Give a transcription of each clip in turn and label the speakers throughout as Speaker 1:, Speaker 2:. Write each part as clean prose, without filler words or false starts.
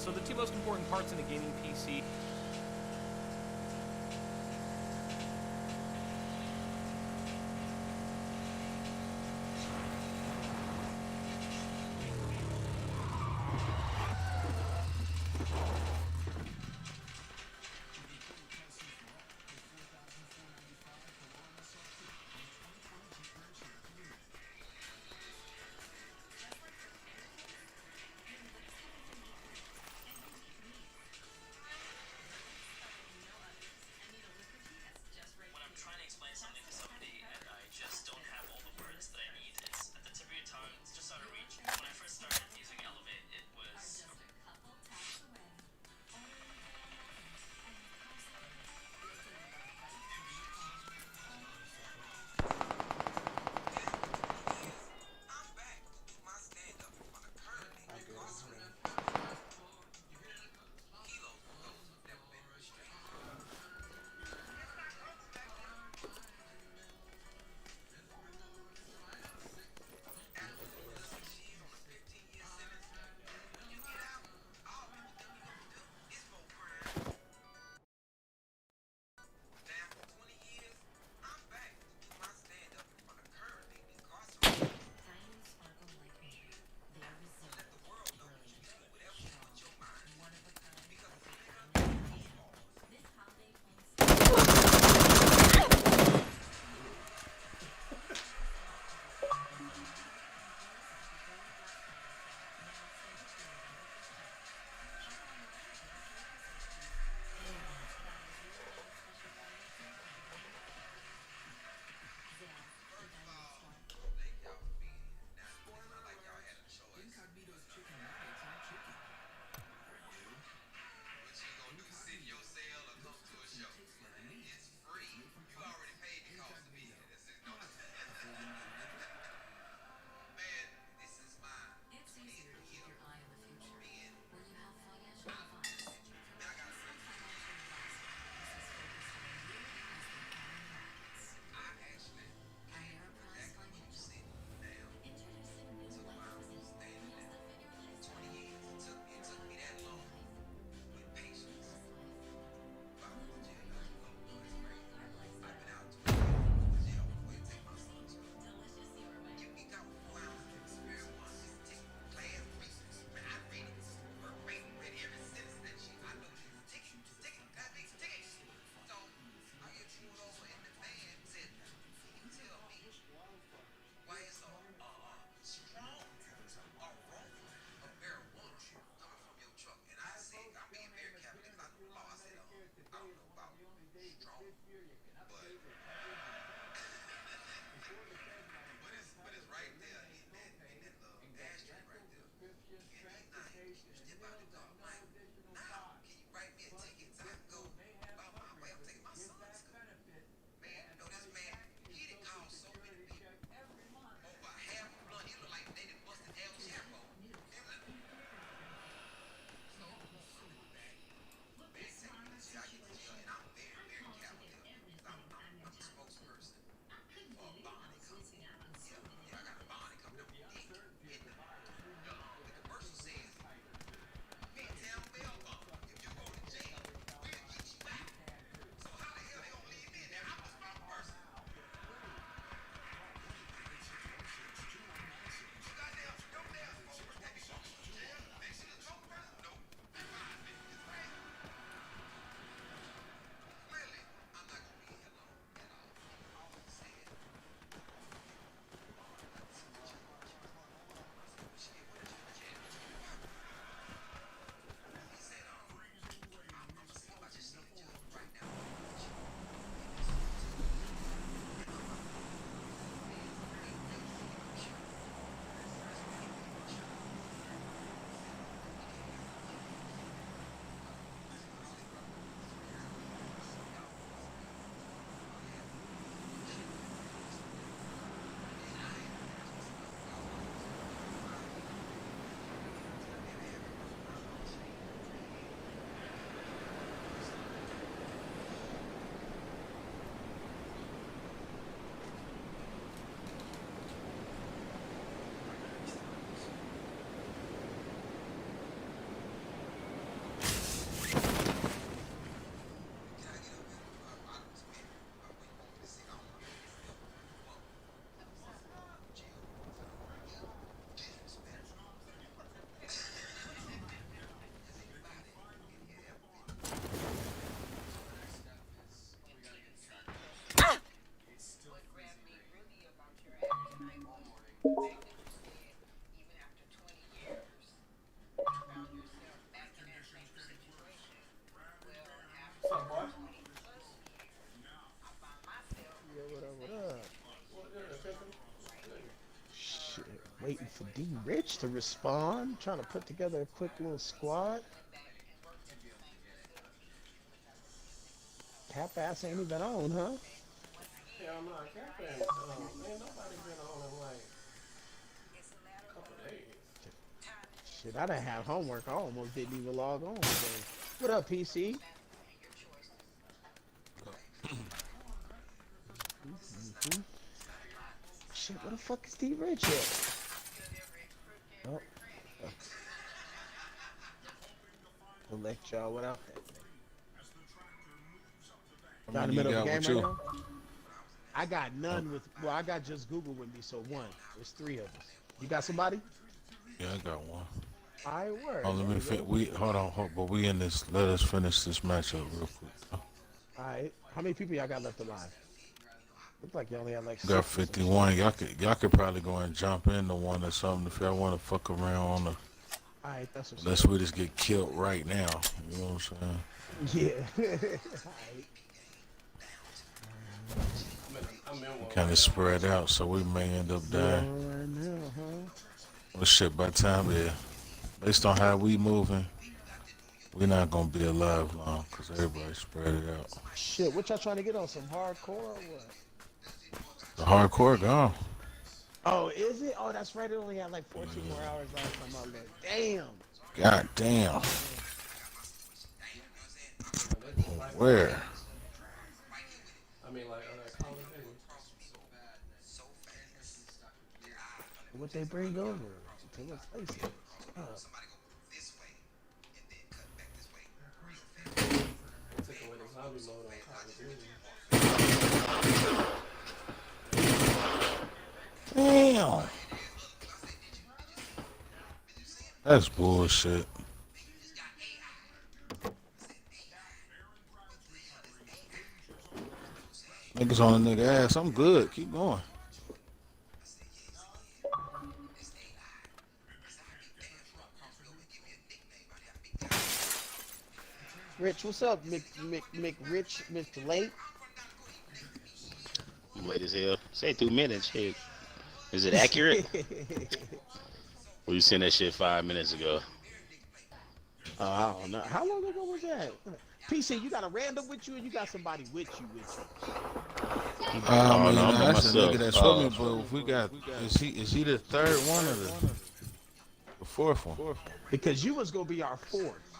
Speaker 1: So the two most important parts in a gaming PC.
Speaker 2: What's up, boy?
Speaker 3: Yeah, what up?
Speaker 2: What good, Tiffany? Good.
Speaker 3: Shit, waiting for D Rich to respond. Trying to put together a quick little squad. Cap ass ain't even on, huh?
Speaker 2: Hell no, I can't been. Man, nobody been on in like a couple days.
Speaker 3: Shit, I done had homework. I almost didn't even log on today. What up, PC? Hmm. Shit, where the fuck is D Rich at? Oh, I'll let y'all without that.
Speaker 4: How
Speaker 3: Y'all in the
Speaker 4: many you
Speaker 3: middle of a
Speaker 4: got
Speaker 3: game
Speaker 4: with
Speaker 3: right
Speaker 4: you?
Speaker 3: now? I got
Speaker 4: Oh,
Speaker 3: none with. Well, I got just Google with me, so one. There's three of us. You got somebody?
Speaker 4: yeah, I got one.
Speaker 3: I
Speaker 4: Oh,
Speaker 3: word.
Speaker 4: let
Speaker 3: There
Speaker 4: me
Speaker 3: you
Speaker 4: fit.
Speaker 3: go.
Speaker 4: We hold on, but we in this. Let us finish this matchup real quick.
Speaker 3: All right. How many people y'all got left alive? Looks like you only had like
Speaker 4: Got
Speaker 3: six or some shit.
Speaker 4: 51. Y'all could probably go and jump into one or something if y'all want to fuck around on the.
Speaker 3: All right, that's what's
Speaker 4: Unless
Speaker 3: up.
Speaker 4: we just get killed right now. You know what I'm saying?
Speaker 3: Yeah. All right.
Speaker 2: I'm in
Speaker 4: We
Speaker 2: one
Speaker 4: kind
Speaker 2: right
Speaker 4: of
Speaker 2: now,
Speaker 4: spread
Speaker 2: actually.
Speaker 4: out, so we may end up
Speaker 3: You
Speaker 4: dying.
Speaker 3: on right now, huh?
Speaker 4: Well, shit, by the time, yeah, based on how we moving, we're not gonna be alive long because everybody spread it out.
Speaker 3: Shit, what y'all trying to get on? Some hardcore or what?
Speaker 4: The hardcore gone.
Speaker 3: Oh, is it? Oh, that's right. It only had like 14 more hours last time I looked. Damn.
Speaker 4: God damn.
Speaker 2: Man, they just like
Speaker 4: Where?
Speaker 2: I mean, like Call of Duty.
Speaker 3: What they bring over to replace it? Oh,
Speaker 2: They took away the zombie mode on Call of Duty.
Speaker 4: Damn. That's bullshit. Niggas on a nigga ass. I'm good. Keep going.
Speaker 3: Rich, what's up, Rich, Mr. Late?
Speaker 5: I'm late as hell. Say 2 minutes. Shit. Is it accurate? Well, you sent that shit 5 minutes ago.
Speaker 3: Oh, I don't know. How long ago was that? PC, you got a random with you, or you got somebody with
Speaker 4: I
Speaker 5: Oh no,
Speaker 4: mean,
Speaker 5: I'm by
Speaker 4: that's a nigga
Speaker 5: myself.
Speaker 4: that's with me, but if we got, is he the third one or the fourth one?
Speaker 3: you? Because you was gonna be our fourth.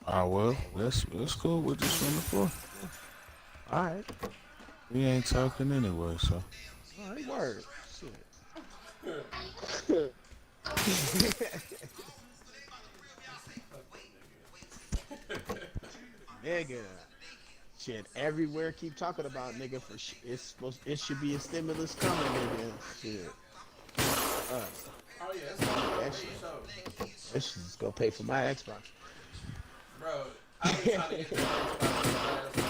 Speaker 4: Ah, well, that's cool. We're just on the floor.
Speaker 3: All right.
Speaker 4: We ain't talking anyway, so.
Speaker 3: All right, word. Shit.
Speaker 2: Fuck them niggas.
Speaker 3: Nigga. Shit, everywhere keep talking about nigga for it's supposed it should be a stimulus coming, nigga. Shit. Uh,
Speaker 2: Oh yeah, it's on
Speaker 3: that
Speaker 2: for
Speaker 3: shit.
Speaker 2: sure.
Speaker 3: This shit's gonna pay for my Xbox.
Speaker 2: Bro, I've been trying to get this Xbox for the last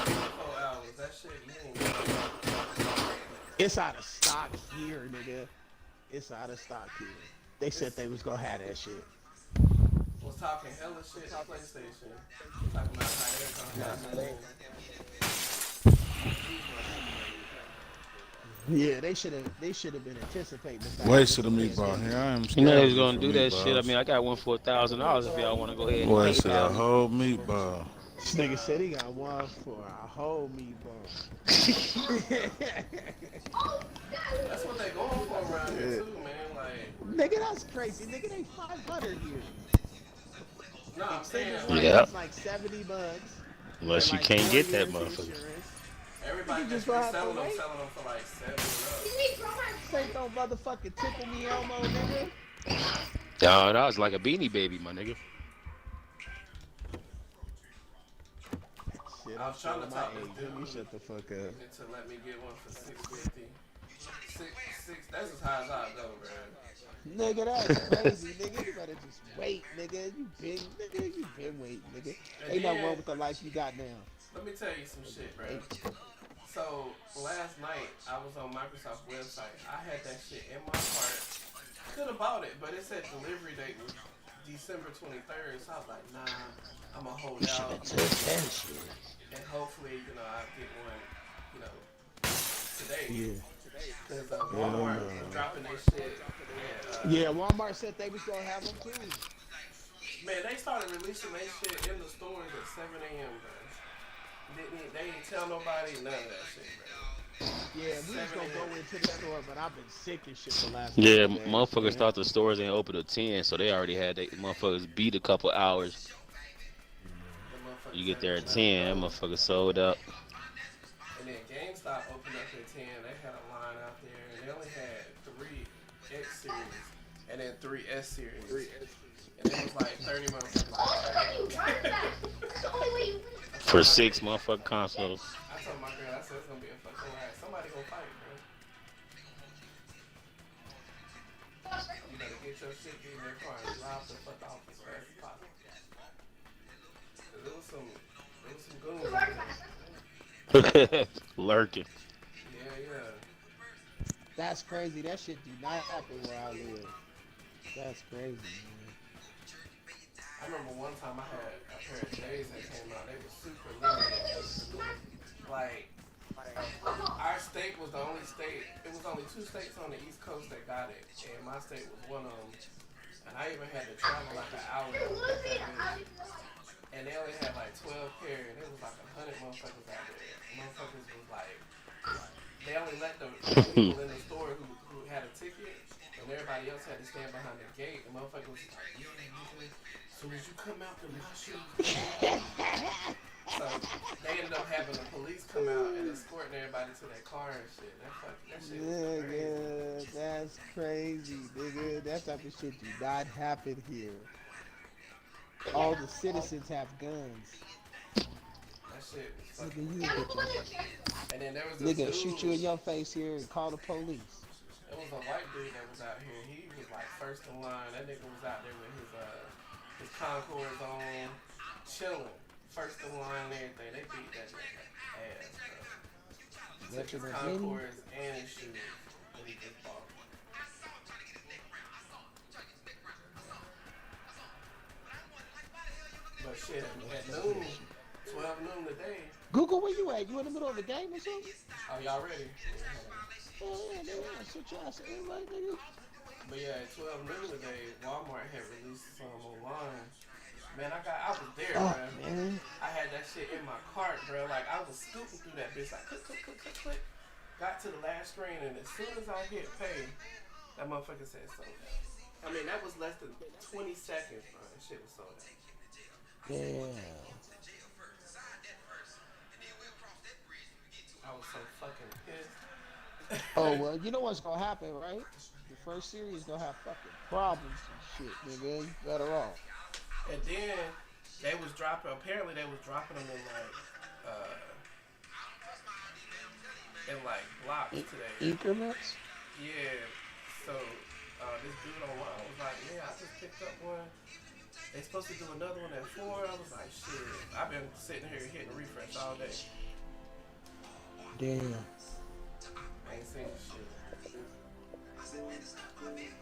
Speaker 2: 24 hours. That shit, you ain't
Speaker 3: It's out of stock here, nigga. It's out of stock here. They said
Speaker 2: it's
Speaker 3: they was gonna have that shit.
Speaker 2: was talking hella shit to PlayStation. Talking about how they're gonna
Speaker 3: Nah,
Speaker 2: have
Speaker 3: they,
Speaker 2: some
Speaker 3: yeah, they should have been anticipating the fact that
Speaker 4: Waste
Speaker 3: this
Speaker 4: of the
Speaker 3: was being
Speaker 4: meatball. Here
Speaker 3: stimulus.
Speaker 4: I am
Speaker 5: You know they was
Speaker 4: scavenging
Speaker 5: gonna
Speaker 4: for
Speaker 5: do that shit. I
Speaker 4: meatballs.
Speaker 5: mean, I got one for $1,000 if y'all want to go ahead and
Speaker 4: Boy, said a
Speaker 5: PayPal me.
Speaker 4: whole meatball.
Speaker 3: This nigga said he got one for a whole meatball.
Speaker 2: That's what they going for around here
Speaker 3: Shit.
Speaker 2: too, man. Like,
Speaker 3: Nigga, that's crazy. Nigga, they 500 here.
Speaker 2: no, I'm
Speaker 3: Extended
Speaker 2: saying like
Speaker 5: Yep.
Speaker 3: warranties like $70 and
Speaker 5: Unless you
Speaker 3: like
Speaker 5: can't
Speaker 3: four
Speaker 5: get that
Speaker 3: years
Speaker 5: motherfucker.
Speaker 3: insurance.
Speaker 2: everybody
Speaker 3: Nigga
Speaker 2: that's
Speaker 3: just gonna have to
Speaker 2: reselling them,
Speaker 3: wait.
Speaker 2: selling them for like 70 and up.
Speaker 3: This ain't no motherfucking tickle me Elmo, nigga.
Speaker 5: Dog, that was like a beanie baby, my nigga.
Speaker 3: Shit,
Speaker 2: I
Speaker 3: I'm
Speaker 2: was trying
Speaker 3: showing
Speaker 2: to
Speaker 3: my
Speaker 2: talk this
Speaker 3: age. Let me
Speaker 2: dude
Speaker 3: shut the fuck up.
Speaker 2: into let me get one for 650. That's as high as I go, bro.
Speaker 3: Nigga, that's crazy, nigga. You better just wait, nigga. You been waiting, nigga.
Speaker 2: And
Speaker 3: Ain't nothing wrong
Speaker 2: then
Speaker 3: with the life you got now.
Speaker 2: let me tell you some shit, bro.
Speaker 3: Ain't,
Speaker 2: So last night I was on Microsoft website. I had that shit in my cart. Could have bought it, but it said delivery date was December 23rd. So I was like, nah, I'm gonna hold
Speaker 3: You should
Speaker 2: out
Speaker 3: have took that shit.
Speaker 2: and hopefully, I'll get one, today.
Speaker 3: Yeah.
Speaker 2: Because
Speaker 3: Yeah,
Speaker 2: Walmart
Speaker 3: no.
Speaker 2: was dropping their shit.
Speaker 3: Yeah, Walmart said they was gonna have them too.
Speaker 2: Man, they started releasing their shit in the stores at 7 a.m., bro. They didn't tell nobody none of that shit, bro.
Speaker 3: Yeah, we was gonna go into the store, but I've been sick and shit the last
Speaker 5: Yeah,
Speaker 3: couple days,
Speaker 5: motherfuckers
Speaker 3: man.
Speaker 5: thought the stores ain't open till 10, so they already had they motherfuckers beat a couple hours.
Speaker 2: The motherfuckers
Speaker 5: You get there at
Speaker 2: said,
Speaker 5: 10, that motherfucker sold out.
Speaker 2: And then GameStop opened up at 10. They had a line out there, and they only had 3 X series and then 3 S series. And it was like 30 motherfuckers.
Speaker 5: For 6 motherfucking consoles.
Speaker 2: I told my girl, I said it's gonna be a fucking riot. Somebody gonna fight, bro. You better get your shit in their car and drive the fuck off as fast as possible. 'Cause there was some goons in there.
Speaker 5: Lurking.
Speaker 2: Yeah.
Speaker 3: That's crazy. That shit do not happen where I live. That's crazy, man.
Speaker 2: I remember one time I had a pair of J's that came out. They were super limited. Like, our state was the only state. It was only 2 states on the East Coast that got it, and my state was one of them. And I even had to travel like an hour to get that bitch. And they only had like 12 pair, and it was like 100 motherfuckers out there. Motherfuckers was like, they only let the people in the store who had a ticket, and everybody else had to stand behind the gate. And motherfuckers was like, yeah, nigga, as soon as you come out the my shoes. So they ended up having the police come out and escorting everybody to their car and shit. That shit was crazy.
Speaker 3: Nigga, that's crazy, nigga. That type of shit do not happen here. All the citizens have guns.
Speaker 2: That shit was
Speaker 3: Nigga,
Speaker 2: fucking.
Speaker 3: you a bitch.
Speaker 2: And then there was this
Speaker 3: Nigga,
Speaker 2: dude.
Speaker 3: shoot you in your face here and call the police.
Speaker 2: There was a white dude that was out here. He was like first in line. That nigga was out there with his Concords on, chilling. First in line and everything. They beat that nigga ass, bro. Took his Concords and his shoes that he just bought. But shit, at noon, 12 noon today.
Speaker 3: Google, where you at? You in the middle of the game or something?
Speaker 2: Oh, y'all ready?
Speaker 3: Yeah, nigga, sit your ass in, like, nigga.
Speaker 2: But yeah, at 12 noon today, Walmart had released some online. Man, I was there,
Speaker 3: Oh,
Speaker 2: bro.
Speaker 3: man.
Speaker 2: I had that shit in my cart, bro. Like, I was scooting through that bitch, like, click. Got to the last screen, and as soon as I hit pay, that motherfucker said sold out. I mean, that was less than 20 seconds, bro. That shit was sold out.
Speaker 3: Damn.
Speaker 2: I was so fucking pissed.
Speaker 3: Oh, well, you know what's gonna happen, right? The first series gonna have fucking problems and shit, nigga. You better off.
Speaker 2: And then they was dropping. Apparently, they was dropping them in like blocks today.
Speaker 3: Increments?
Speaker 2: Yeah. So this dude online was like, "Yeah, I just picked up one. They supposed to do another one at 4." I was like, "Shit, I've been sitting here hitting refresh all day.
Speaker 3: Damn.
Speaker 2: I ain't seen shit."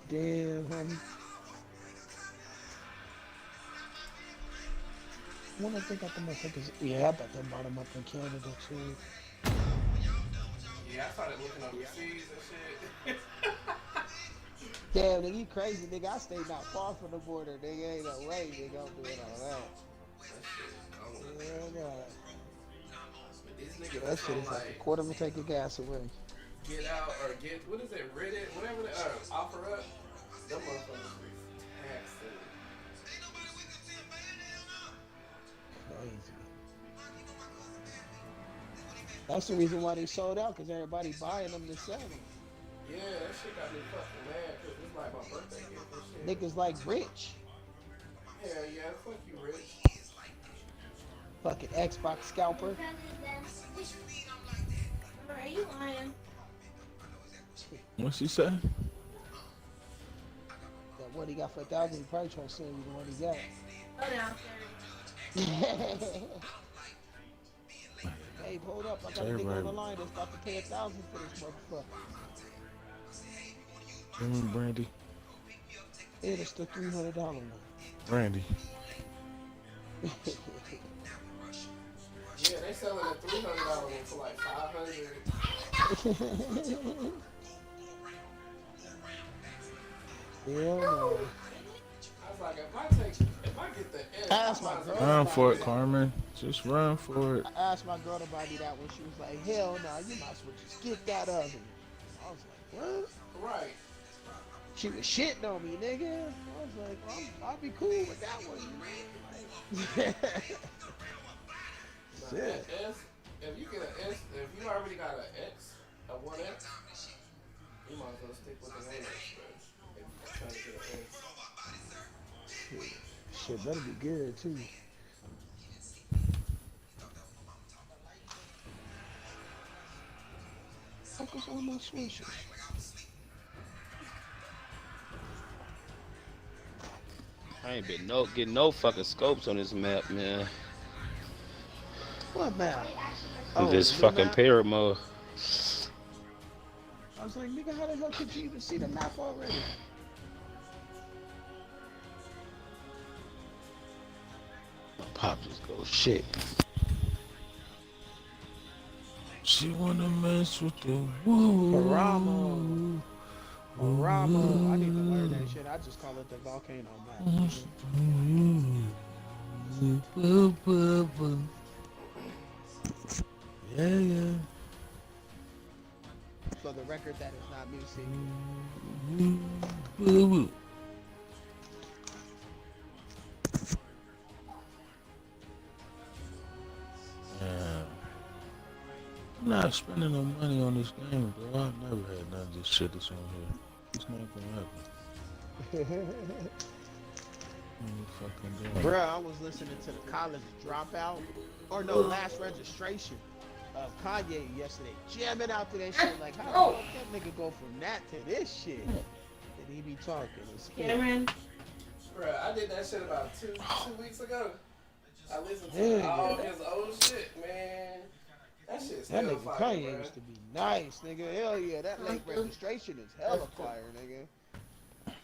Speaker 3: Damn, homie. When I think got the motherfuckers. Yeah, I bet they bought them up in Canada too.
Speaker 2: Yeah, I started looking overseas and shit.
Speaker 3: Damn, nigga, you crazy, nigga. I stay not far from the border, nigga. Ain't no way, nigga. I'm doing all that.
Speaker 2: That shit, I don't know.
Speaker 3: Yeah, God.
Speaker 2: But these niggas
Speaker 3: That shit
Speaker 2: on
Speaker 3: is like a
Speaker 2: like
Speaker 3: quarter of a tank of gas away.
Speaker 2: Get Out or Get, what is it, Reddit, whatever they offer up. Them motherfuckers be taxing.
Speaker 3: Crazy. That's the reason why they sold out, because everybody buying them to sell them.
Speaker 2: Yeah, that shit got me fucking mad because it's like my birthday gift and shit.
Speaker 3: Niggas like rich.
Speaker 2: Hell yeah, fuck you, Rich.
Speaker 3: Fucking Xbox scalper.
Speaker 6: Are you lying?
Speaker 4: What she say?
Speaker 3: That what he got for 1,000, he probably trying to sell you the one he got.
Speaker 6: Oh no.
Speaker 3: They Hey, hold up, I got a
Speaker 4: Say
Speaker 3: nigga on
Speaker 4: right.
Speaker 3: the line that's about to pay $1,000 for this motherfucker.
Speaker 4: Brandy.
Speaker 3: Yeah, that's the $300 one.
Speaker 4: Brandy.
Speaker 2: Yeah, they selling a $300 one for like 500.
Speaker 3: Hell no.
Speaker 2: I was like, if I get the S,
Speaker 3: That's
Speaker 2: I
Speaker 3: my
Speaker 2: might as
Speaker 3: girl.
Speaker 2: well
Speaker 4: Run
Speaker 2: buy
Speaker 4: for it,
Speaker 2: that.
Speaker 4: Carmen. Just run for it.
Speaker 3: I asked my girl to buy me that one. She was like, hell no, you might as well just get that other one. I was like, what?
Speaker 2: Right.
Speaker 3: She was shitting on me, nigga. I was like, well, I'll be cool with that one. Like,
Speaker 2: Now,
Speaker 3: shit.
Speaker 2: S, if you get an S, if you already got an X, a 1X, you might as well stick with the 1X, bro. If you're trying to get an S.
Speaker 3: Shit better be good, too. Focus on my switches.
Speaker 5: I ain't been getting no fucking scopes on this map, man.
Speaker 3: What map?
Speaker 5: This
Speaker 3: the new
Speaker 5: fucking
Speaker 3: map?
Speaker 5: pyramid mode.
Speaker 3: I was like, nigga, how the hell could you even see the map already?
Speaker 5: Pop just go shit.
Speaker 4: She wanna mess with the woo.
Speaker 3: Paramo. Paramo. I need to learn that shit. I just call it the volcano map.
Speaker 4: Yeah, yeah.
Speaker 3: For the record, that is not me singing.
Speaker 4: Yeah. I'm not spending no money on this game, bro. I've never had none of this shit that's on here. It's not gonna happen. What you fucking doing?
Speaker 3: Bruh, I was listening to the college dropout, or no, last registration of Kanye yesterday, jamming out to that shit. Like, how the fuck that nigga go from that to this shit? And he be talking and spitting.
Speaker 6: Cameron,
Speaker 2: Bro, I did that shit about two weeks ago. I listened to
Speaker 3: Yeah,
Speaker 2: all
Speaker 3: yeah.
Speaker 2: his old shit, man. That shit's still
Speaker 3: That nigga
Speaker 2: fire,
Speaker 3: Kanye
Speaker 2: bro.
Speaker 3: used to be nice, nigga. Hell yeah, that late registration is hella fire, nigga.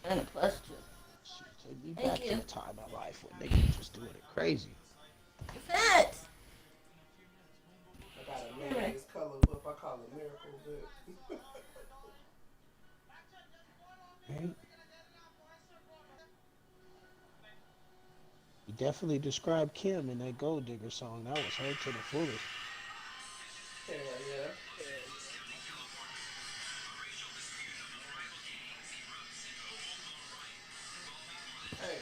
Speaker 6: and a plus two.
Speaker 3: Shit, take me
Speaker 6: Thank
Speaker 3: back to
Speaker 6: you.
Speaker 3: a time of life when niggas just doing it crazy.
Speaker 6: Fat.
Speaker 2: I got a mayonnaise color whip. I call it Miracle Whip.
Speaker 3: Right? You definitely described Kim in that Gold Digger song. That was her to the fullest.
Speaker 2: Hell yeah. Hey.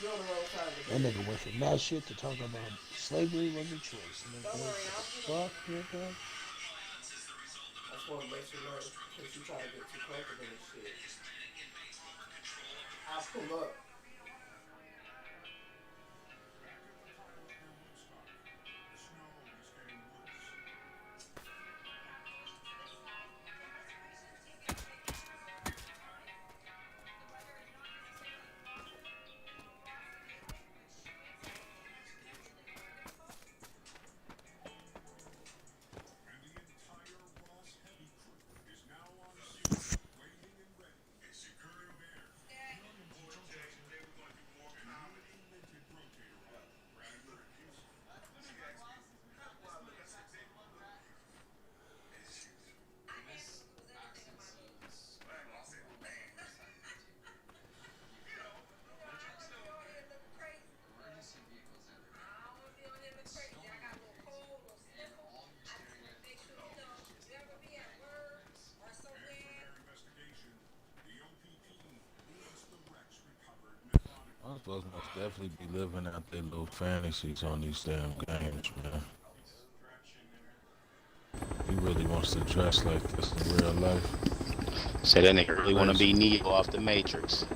Speaker 2: You're on the wrong side of the
Speaker 3: That
Speaker 2: bed.
Speaker 3: nigga went from that shit to talking about slavery was a choice. Nigga.
Speaker 2: Don't worry,
Speaker 3: Fuck, nigga.
Speaker 2: I just want to let you know, because you try to get too comfortable and shit. I pull up.
Speaker 4: I'm supposed to most definitely be living out their little fantasies on these damn games, man. He really wants to dress like this in real life.
Speaker 5: Say that nigga really want to be Neo off the Matrix.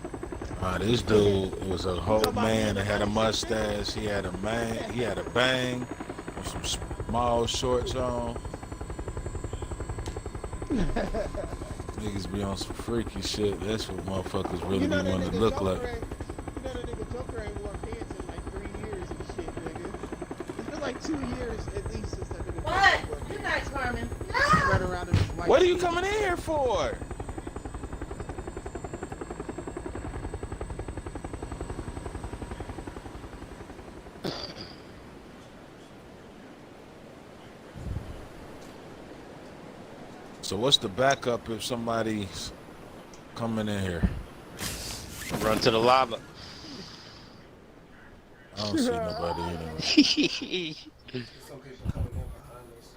Speaker 4: This dude was a whole man that had a mustache. He had a bang, with some small shorts on. Niggas be on some freaky shit. That's what motherfuckers really
Speaker 3: You know
Speaker 4: be
Speaker 3: that
Speaker 4: wanting
Speaker 3: nigga
Speaker 4: to look
Speaker 3: Joker
Speaker 4: like.
Speaker 3: ain't, you know that nigga Joker ain't wore pants in like 3 years and shit, nigga. It's been like 2 years at least since that nigga
Speaker 6: What?
Speaker 3: came
Speaker 6: Good night, Carmen.
Speaker 3: spread around in his white
Speaker 4: What are you
Speaker 3: tee.
Speaker 4: coming in here for? So what's the backup if somebody's coming in here?
Speaker 5: Run to the lava.
Speaker 4: I don't see nobody anyway.
Speaker 2: There's some people coming in behind us.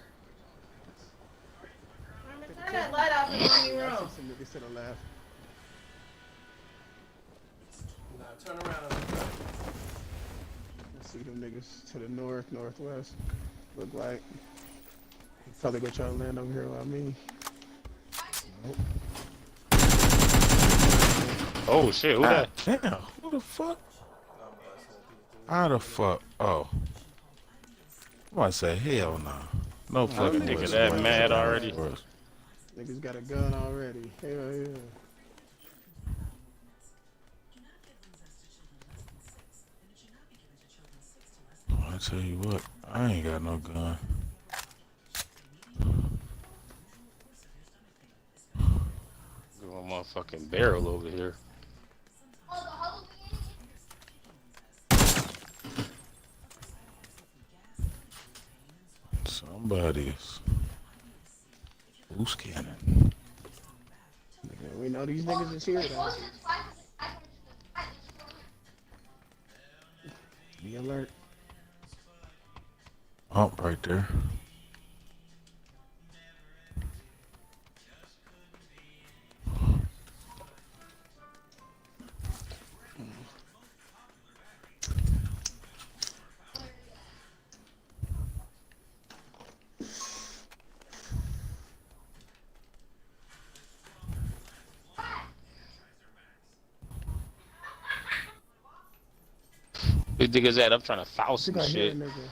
Speaker 6: Carmen, turn that light off in the living
Speaker 3: I
Speaker 6: room.
Speaker 3: see some niggas to the left.
Speaker 2: Nah, turn around on the front.
Speaker 3: I see them niggas to the north, northwest. Look like probably gonna try to land over here by me.
Speaker 5: Oh shit, who that?
Speaker 4: Damn, who the fuck? How the fuck? Oh. I might say hell no. No fucking
Speaker 5: nigga
Speaker 4: way
Speaker 5: that
Speaker 4: somebody
Speaker 5: mad
Speaker 4: got
Speaker 5: already.
Speaker 4: worse.
Speaker 3: Niggas got a gun already. Hell yeah.
Speaker 4: I tell you what, I ain't got no gun.
Speaker 5: Got my motherfucking barrel over here.
Speaker 4: Somebody's loose cannon.
Speaker 3: Nigga, we know these niggas is here though. Be alert.
Speaker 4: Hump right there.
Speaker 5: Who think is that? I'm trying to foul
Speaker 3: I
Speaker 5: some
Speaker 3: think I hear a
Speaker 5: shit.
Speaker 3: nigga.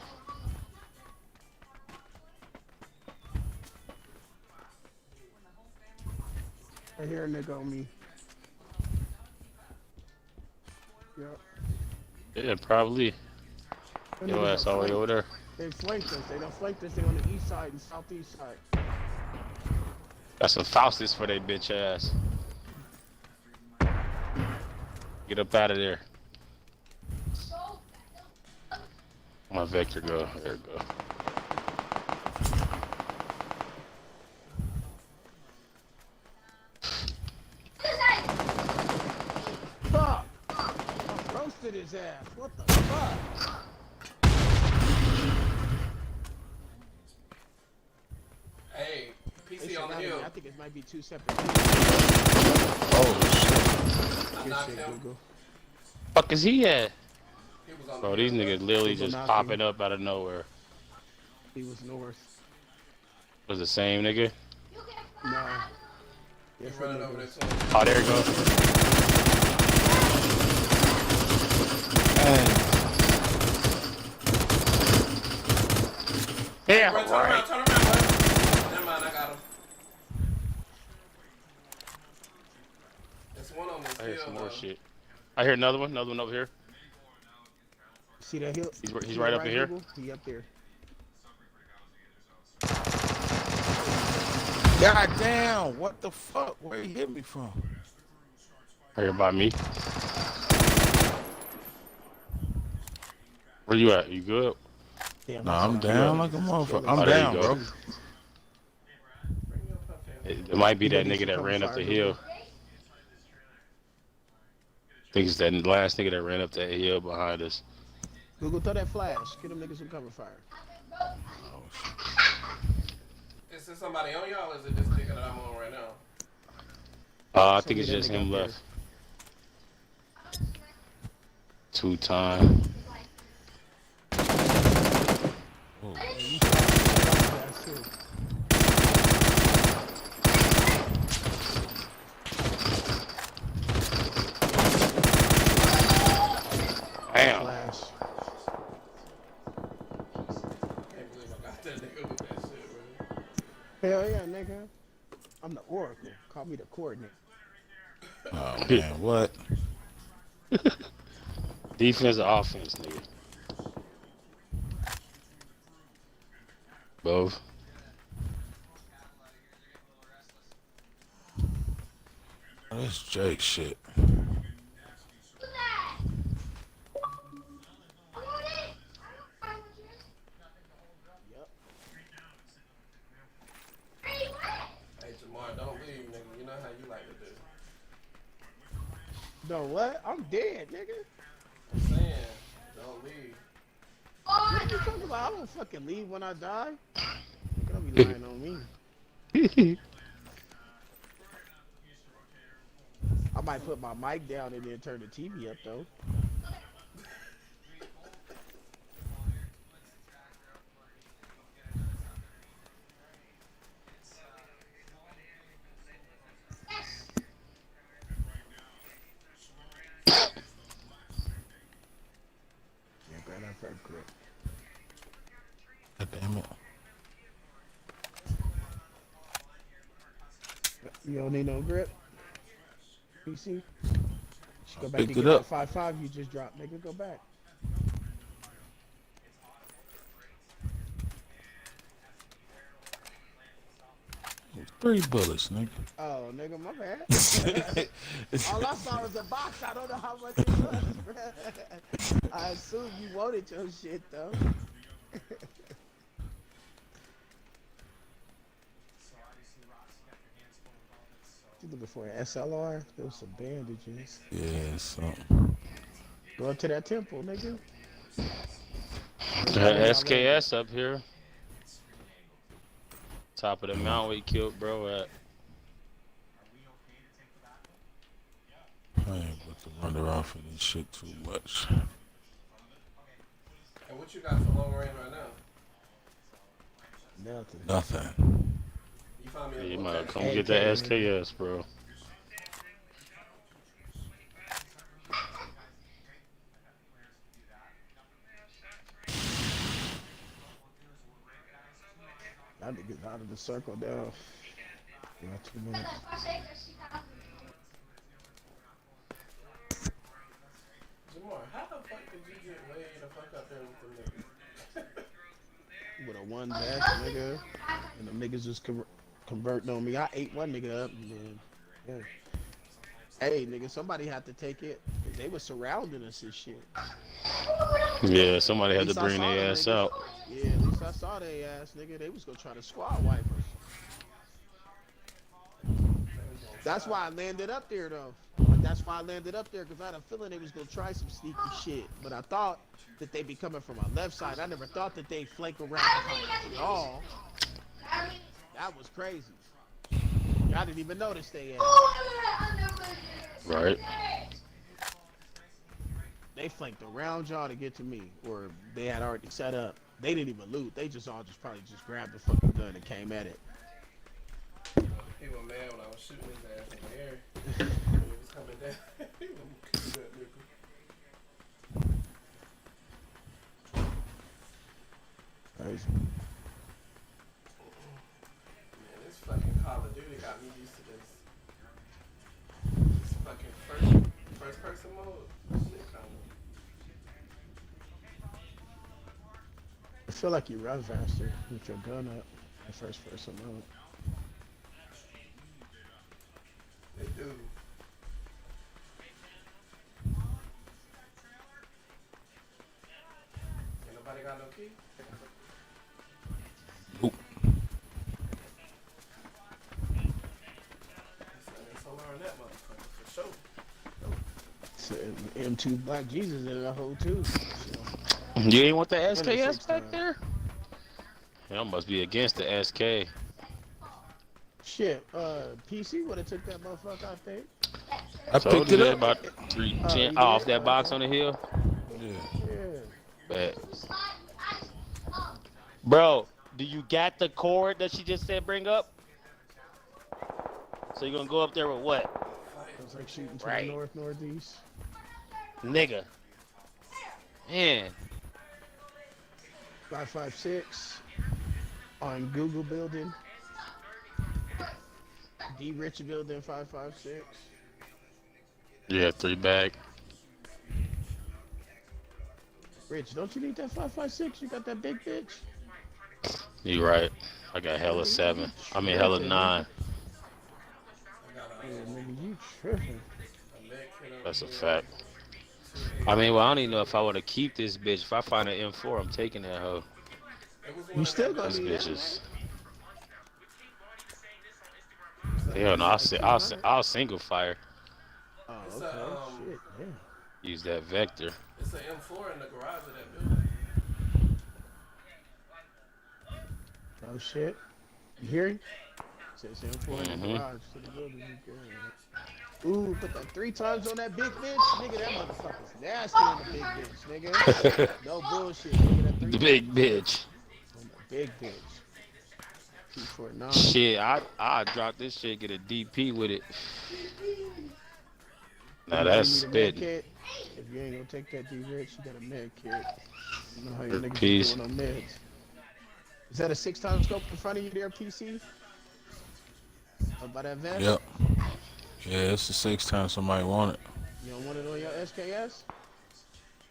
Speaker 3: I hear a nigga on me. Yup.
Speaker 5: Yeah, probably.
Speaker 3: Them
Speaker 5: Your
Speaker 3: niggas
Speaker 5: ass
Speaker 3: are
Speaker 5: all the way
Speaker 3: flanked.
Speaker 5: over there.
Speaker 3: They flanked us. They don't flank us. They on the east side and southeast side.
Speaker 5: Got some Faustus for they bitch ass. Get up out of there. My vector go. There it go.
Speaker 3: Fuck! I roasted his ass. What the fuck?
Speaker 2: Hey,
Speaker 3: They
Speaker 2: PC
Speaker 3: should
Speaker 2: on the
Speaker 3: not be-
Speaker 2: hill.
Speaker 3: I think it might be two separate.
Speaker 4: Oh
Speaker 2: I
Speaker 3: Good
Speaker 2: knocked
Speaker 3: shit,
Speaker 2: him.
Speaker 3: Google.
Speaker 5: Fuck is he at?
Speaker 2: He was on
Speaker 5: Bro,
Speaker 2: the
Speaker 5: these
Speaker 2: hill.
Speaker 5: niggas literally
Speaker 3: People
Speaker 5: just
Speaker 3: knocking.
Speaker 5: popping up out of nowhere.
Speaker 3: He was north.
Speaker 5: Was the same nigga?
Speaker 3: No.
Speaker 2: He
Speaker 3: Yes,
Speaker 2: running
Speaker 3: that
Speaker 2: over
Speaker 3: nigga
Speaker 2: there
Speaker 3: was-
Speaker 2: to him.
Speaker 5: Oh, there you go. Yeah,
Speaker 2: Bro, turn
Speaker 5: right.
Speaker 2: around, bro. Never mind, I got him. There's one on this
Speaker 5: I hear
Speaker 2: hill,
Speaker 5: some more
Speaker 2: though.
Speaker 5: shit. I hear another one over here.
Speaker 3: See that hill?
Speaker 5: He's
Speaker 3: See
Speaker 5: right
Speaker 3: that
Speaker 5: up in here.
Speaker 3: Google? He up there.
Speaker 4: God damn, what the fuck? Where he hit me from?
Speaker 5: Right here by me. Where you at? You good?
Speaker 3: Damn,
Speaker 4: Nah, I'm down like a motherfucker.
Speaker 5: Oh,
Speaker 4: I'm
Speaker 5: there you
Speaker 4: down,
Speaker 5: go.
Speaker 4: bro.
Speaker 2: Bring your puff in.
Speaker 5: It might be
Speaker 3: You
Speaker 5: that
Speaker 3: know,
Speaker 5: nigga that
Speaker 3: come
Speaker 5: ran up
Speaker 3: fire
Speaker 5: the
Speaker 3: me.
Speaker 5: hill. I think it's that last nigga that ran up that hill behind us.
Speaker 3: Google, throw that flash. Get them niggas some cover fire.
Speaker 2: Is there somebody on y'all, or is it this nigga that I'm on right now?
Speaker 5: I
Speaker 3: So
Speaker 5: think
Speaker 3: get
Speaker 5: it's
Speaker 3: that
Speaker 5: just
Speaker 3: nigga
Speaker 5: him
Speaker 3: up
Speaker 5: left. 2 time.
Speaker 4: Oh,
Speaker 3: That's it.
Speaker 5: Damn.
Speaker 3: Flash.
Speaker 2: Can't believe I got that nigga with that shit, bro.
Speaker 3: Hell yeah, nigga. I'm the Oracle. Call me the coordinator.
Speaker 4: oh man, what?
Speaker 5: Defense or offense, nigga? Both.
Speaker 4: This Jake shit.
Speaker 3: Yep.
Speaker 2: Hey, Jamar, don't leave, nigga. You know how you like to do.
Speaker 3: No, what? I'm dead, nigga.
Speaker 2: I'm saying, don't leave.
Speaker 3: What you talking about? I don't fucking leave when I die. You're gonna be lying on me. I might put my mic down and then turn the TV up though. Yeah, grab that first grip.
Speaker 4: God damn it.
Speaker 3: You don't need no grip. PC. You should go back
Speaker 4: Picked
Speaker 3: and
Speaker 4: it
Speaker 3: get
Speaker 4: up.
Speaker 3: that 5.5 you just dropped, nigga. Go back.
Speaker 4: Three bullets, nigga.
Speaker 3: Oh, nigga, my bad. All I saw was a box. I don't know how much it was, bruh. I assume you wanted your shit, though. You looking for an SLR? There was some bandages.
Speaker 4: Yeah, something.
Speaker 3: Go up to that temple, nigga.
Speaker 5: SKS up here. Top of the mountain where he killed bro at.
Speaker 4: I ain't about to run around for this shit too much.
Speaker 2: And what you got for long range right now?
Speaker 3: Nothing.
Speaker 4: Nothing.
Speaker 2: You find me
Speaker 5: Yeah,
Speaker 2: a
Speaker 5: you
Speaker 2: little
Speaker 5: might
Speaker 2: text.
Speaker 5: come get that SKS, bro.
Speaker 3: That nigga's out of the circle now. You got 2 minutes.
Speaker 2: Jamar, how the fuck did you get way the fuck up there with them niggas?
Speaker 3: With a 1 dash, nigga. And them niggas just converting on me. I ate one nigga up and then, yeah. Hey, nigga, somebody had to take it. 'Cause they were surrounding us and shit.
Speaker 5: Yeah, somebody had
Speaker 3: At
Speaker 5: to
Speaker 3: least I
Speaker 5: bring
Speaker 3: saw
Speaker 5: their
Speaker 3: them
Speaker 5: ass
Speaker 3: niggas.
Speaker 5: out.
Speaker 3: Yeah, at least I saw their ass, nigga. They was gonna try to squad wipe us. That's why I landed up there, though. That's why I landed up there, because I had a feeling they was gonna try some sneaky shit. But I thought that they'd be coming from my left side. I never thought that they'd flank around behind us at all. That was crazy. I didn't even notice they ass.
Speaker 5: Right.
Speaker 3: They flanked around y'all to get to me, or they had already set up. They didn't even loot. They just probably just grabbed the fucking gun and came at it.
Speaker 2: He was mad when I was shooting his ass in the air. When he was coming down. He was that nigga.
Speaker 3: Crazy.
Speaker 2: Man, this fucking Call of Duty got me used to this. This fucking first person mode. Shit kinda.
Speaker 3: I feel like you run faster with your gun up in first person mode.
Speaker 2: They do. Ain't nobody got no key?
Speaker 4: Nope.
Speaker 2: It's solar in that motherfucker, for sure.
Speaker 3: So, M2 Black Jesus in the hole too. So,
Speaker 5: You ain't want the
Speaker 3: 26
Speaker 5: SKS back
Speaker 3: times.
Speaker 5: there? Y'all must be against the SK.
Speaker 3: shit, PC would have took that motherfucker, I think.
Speaker 4: I
Speaker 5: Told
Speaker 4: picked
Speaker 5: you
Speaker 4: it
Speaker 5: that
Speaker 4: up.
Speaker 5: about 310
Speaker 3: you
Speaker 5: off
Speaker 3: did?
Speaker 5: that box on the hill.
Speaker 4: Yeah.
Speaker 3: Yeah.
Speaker 5: Bet. Bro, do you got the cord that she just said bring up? So you gonna go up there with what?
Speaker 3: It was like shooting to
Speaker 5: Right.
Speaker 3: the north, northeast.
Speaker 5: Nigga. Man.
Speaker 3: 556 on Google building. D Rich building 556.
Speaker 5: Yeah, 3 bag.
Speaker 3: Rich, don't you need that 556? You got that big bitch?
Speaker 5: You right. I got hella 7. I mean hella 9.
Speaker 2: I got
Speaker 3: Yeah, nigga, you tripping.
Speaker 2: a med kit over
Speaker 5: That's a
Speaker 2: here.
Speaker 5: fact. I mean, well, I don't even know if I want to keep this bitch. If I find an M4, I'm taking that hoe.
Speaker 2: It was
Speaker 3: You
Speaker 2: one
Speaker 3: still
Speaker 2: of
Speaker 3: gonna
Speaker 5: This
Speaker 3: need
Speaker 5: bitch
Speaker 3: that.
Speaker 5: is.
Speaker 2: that.
Speaker 5: Hell no, I'll single fire.
Speaker 3: Oh,
Speaker 2: It's
Speaker 3: okay.
Speaker 2: a
Speaker 3: Shit, yeah.
Speaker 5: Use that vector.
Speaker 2: it's an M4 in the garage of that building.
Speaker 3: Oh shit. You hear him? Says him for in the
Speaker 5: Mhm.
Speaker 3: garage to the building. You can. Ooh, put that 3 times on that big bitch. Nigga, that motherfucker's nasty on the big bitch, nigga. No bullshit, nigga. That 3
Speaker 5: The big bitch.
Speaker 3: on the big bitch. P49.
Speaker 5: Shit, I drop this shit, get a DP with it. Now
Speaker 3: You
Speaker 5: that's
Speaker 3: need a med
Speaker 5: spitting.
Speaker 3: kit. If you ain't gonna take that D-Rich, you got a med kit. You know how your niggas be
Speaker 5: Peace.
Speaker 3: doing on meds. Is that a 6-time scope in front of you there, PC? Up by that vent?
Speaker 4: Yep. Yeah, it's the 6 times somebody want it.
Speaker 3: You don't want it on your SKS?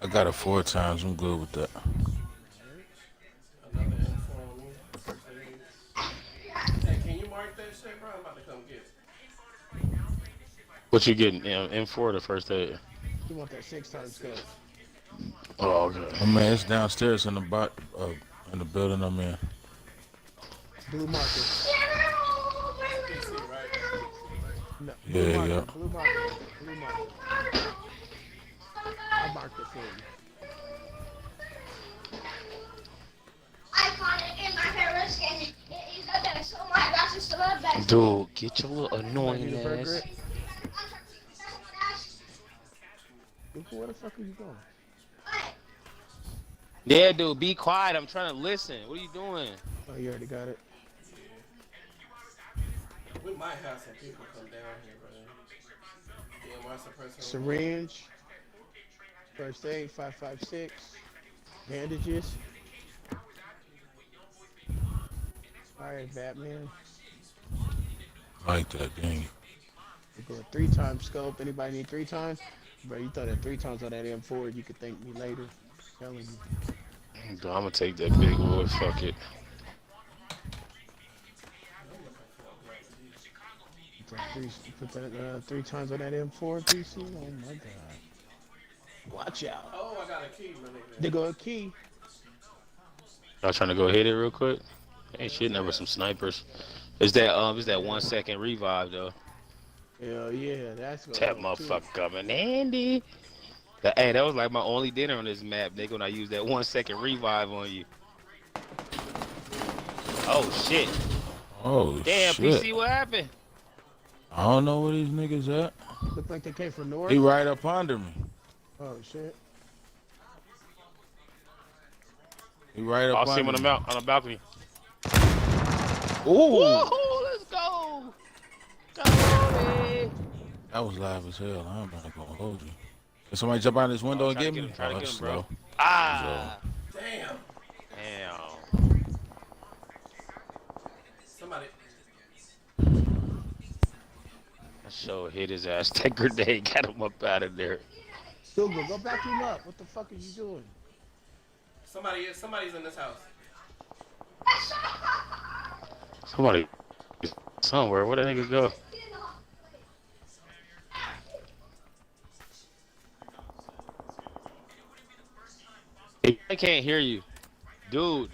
Speaker 4: I got it 4 times. I'm good with that.
Speaker 2: Another M4 on me. Hey, can you mark that shit, bro? I'm about to come get it.
Speaker 5: What you getting? M4 the first aid.
Speaker 3: You want that 6-time scope?
Speaker 5: Oh, okay.
Speaker 4: Oh man, it's downstairs in the building I'm in.
Speaker 3: Blue marker.
Speaker 2: PC, right?
Speaker 3: No,
Speaker 4: Yeah,
Speaker 3: blue marker.
Speaker 4: yeah.
Speaker 3: Blue marker. Blue marker. I marked it for you.
Speaker 7: I found it in my parents' and it's up there. So my gosh, it's still up there.
Speaker 5: Dude, get your little
Speaker 3: Like
Speaker 5: annoying
Speaker 3: you the bird
Speaker 5: ass.
Speaker 3: grip? Luca, where the fuck are you going?
Speaker 5: Yeah, dude, be quiet. I'm trying to listen. What are you doing?
Speaker 3: Oh, you already got it.
Speaker 2: We might have some people come down here, bro. DMR suppressor.
Speaker 3: Syringe. First aid, 556. Bandages. Alright, Batman.
Speaker 4: I like that thing.
Speaker 3: We go a 3-time scope. Anybody need 3 times? Bro, you throw that 3 times on that M4, you could thank me later. I'm telling you.
Speaker 5: Dude, I'm gonna take that big boy. Fuck it.
Speaker 3: Put that 3 times on that M4 PC. Oh my god. Watch out.
Speaker 2: Oh, I got a key, my nigga.
Speaker 3: They go a key.
Speaker 5: Y'all trying to go hit it real quick? Ain't shit number some snipers. Is that 1 second revive though?
Speaker 3: Hell yeah, that's going
Speaker 5: That motherfucker coming handy. Hey, that was like my only dinner on this map. They gonna use that 1 second revive on you. Oh shit.
Speaker 4: Oh
Speaker 5: Damn,
Speaker 4: shit.
Speaker 5: PC, what happened?
Speaker 4: I don't know where these niggas at.
Speaker 3: Look like they came from north.
Speaker 4: He right up under me.
Speaker 3: Oh shit.
Speaker 4: He right up
Speaker 5: I'll see him
Speaker 4: under
Speaker 5: on
Speaker 4: me.
Speaker 5: the balcony.
Speaker 4: Ooh.
Speaker 5: Woohoo, let's go. Go,
Speaker 4: That was live as hell. I'm not gonna hold you. Can somebody jump out this window and
Speaker 5: try to
Speaker 4: get
Speaker 5: get
Speaker 4: me?
Speaker 5: him, try to
Speaker 4: Oh,
Speaker 5: get
Speaker 4: that's
Speaker 5: him, bro.
Speaker 4: slow.
Speaker 5: Ah.
Speaker 2: Damn.
Speaker 5: Damn.
Speaker 2: Somebody.
Speaker 5: That show hit his ass. That grenade got him up out of there.
Speaker 3: Google, go back him up. What the fuck are you doing?
Speaker 2: Somebody's in this house.
Speaker 5: Somebody somewhere. Where that nigga go? I can't hear you. Dude.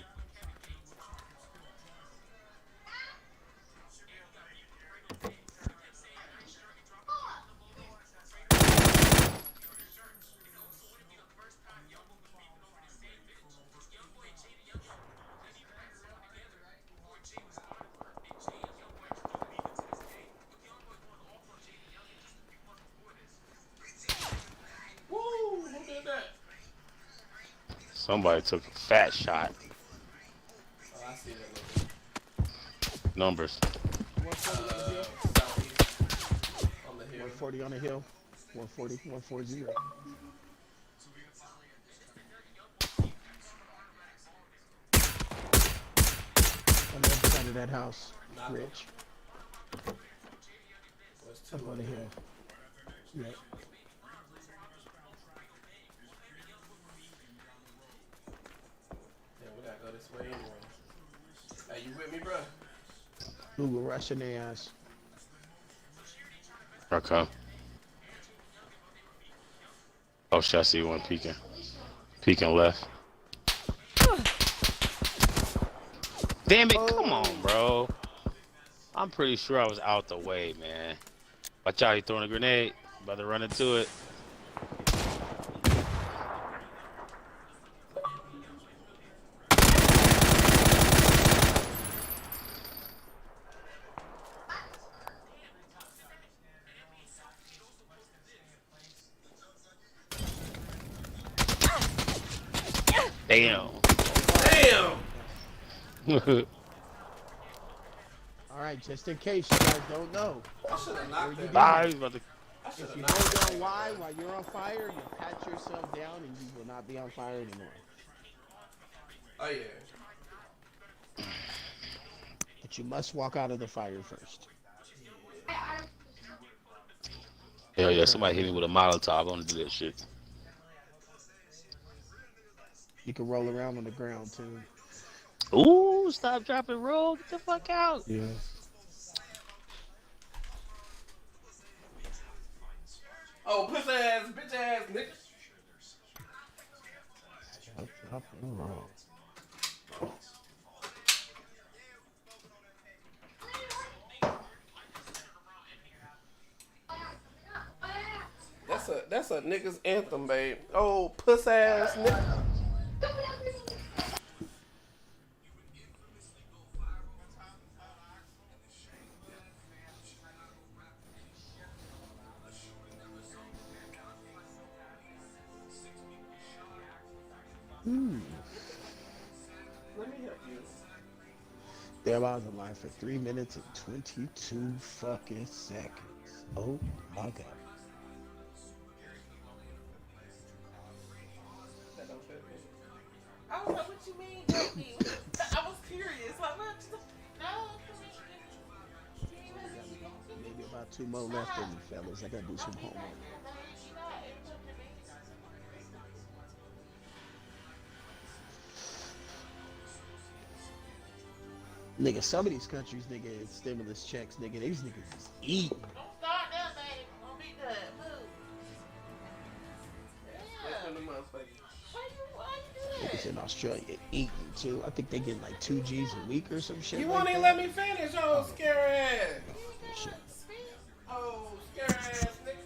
Speaker 2: Woo! Who did that?
Speaker 5: Somebody took a fat shot.
Speaker 2: Oh, I see that nigga.
Speaker 5: Numbers.
Speaker 2: 140 on the hill.
Speaker 3: 140 on the hill. 140, 140. On the other side of that house.
Speaker 2: Knock him.
Speaker 3: Rich.
Speaker 2: There's two
Speaker 3: Up on
Speaker 2: on
Speaker 3: the
Speaker 2: the
Speaker 3: hill.
Speaker 2: hill.
Speaker 3: Yeah.
Speaker 2: Yeah, we gotta go this way anyway. Hey, you with me, bro?
Speaker 3: Google rushing their ass.
Speaker 5: Okay. Oh shit, I see one peeking. Peeking left. Damn it, come on, bro. I'm pretty sure I was out the way, man. Watch out, he throwing a grenade. About to run into it. Damn.
Speaker 2: Damn!
Speaker 3: All right, just in case you guys don't know,
Speaker 2: I should have knocked that.
Speaker 5: Ah, he's about to.
Speaker 2: I should
Speaker 3: if
Speaker 2: have
Speaker 3: you
Speaker 2: knocked
Speaker 3: hold
Speaker 2: that.
Speaker 3: down Y while you're on fire, you pat yourself down and you will not be on fire anymore.
Speaker 2: Oh, yeah.
Speaker 3: But you must walk out of the fire first.
Speaker 5: Hell yeah, somebody hit me with a Molotov. I want to do that shit.
Speaker 3: You can roll around on the ground too.
Speaker 5: Ooh, stop, drop, and roll. Get the fuck out.
Speaker 3: Yeah.
Speaker 2: Oh, pussy ass, bitch ass, nigga.
Speaker 3: Up and roll.
Speaker 2: That's a nigga's anthem, babe. Oh, puss ass nigga. Let me help you.
Speaker 3: There I was alive for 3 minutes and 22 fucking seconds. Oh my god.
Speaker 2: That don't fit me.
Speaker 6: I was like, what you mean, help me? I was curious. Like, what? No,
Speaker 3: Maybe about 2 more left in me, fellas. I gotta do some homework. Nigga, some of these countries, nigga, it's stimulus checks, nigga. These niggas is eating.
Speaker 6: Don't start that, baby. Gonna be good. Move.
Speaker 2: That's when the motherfucker.
Speaker 6: Why you do
Speaker 3: Niggas
Speaker 6: that?
Speaker 3: in Australia eating too. I think they get like 2 G's a week or some shit.
Speaker 2: You
Speaker 3: like
Speaker 2: won't even
Speaker 3: that.
Speaker 2: let me finish, oh, scary ass.
Speaker 3: Shit.
Speaker 2: Oh, scary ass nigga.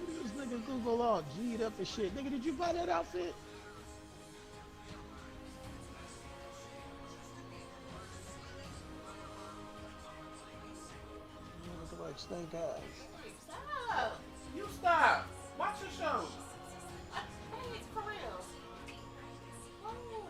Speaker 3: These niggas Google all G'd up and shit. Nigga, did you buy that outfit? Look like stink eyes.
Speaker 6: Stop.
Speaker 2: You stop. Watch your show.
Speaker 6: Hey, for real. Move.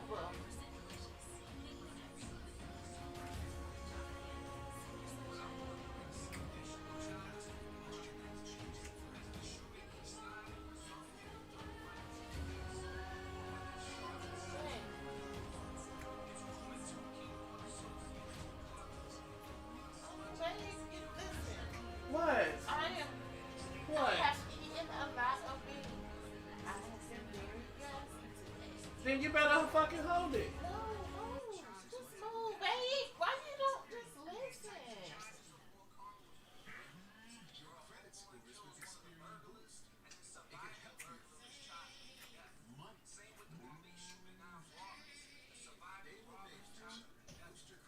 Speaker 2: you better fucking hold it.
Speaker 6: No, move. Just move, babe. Why you don't just listen?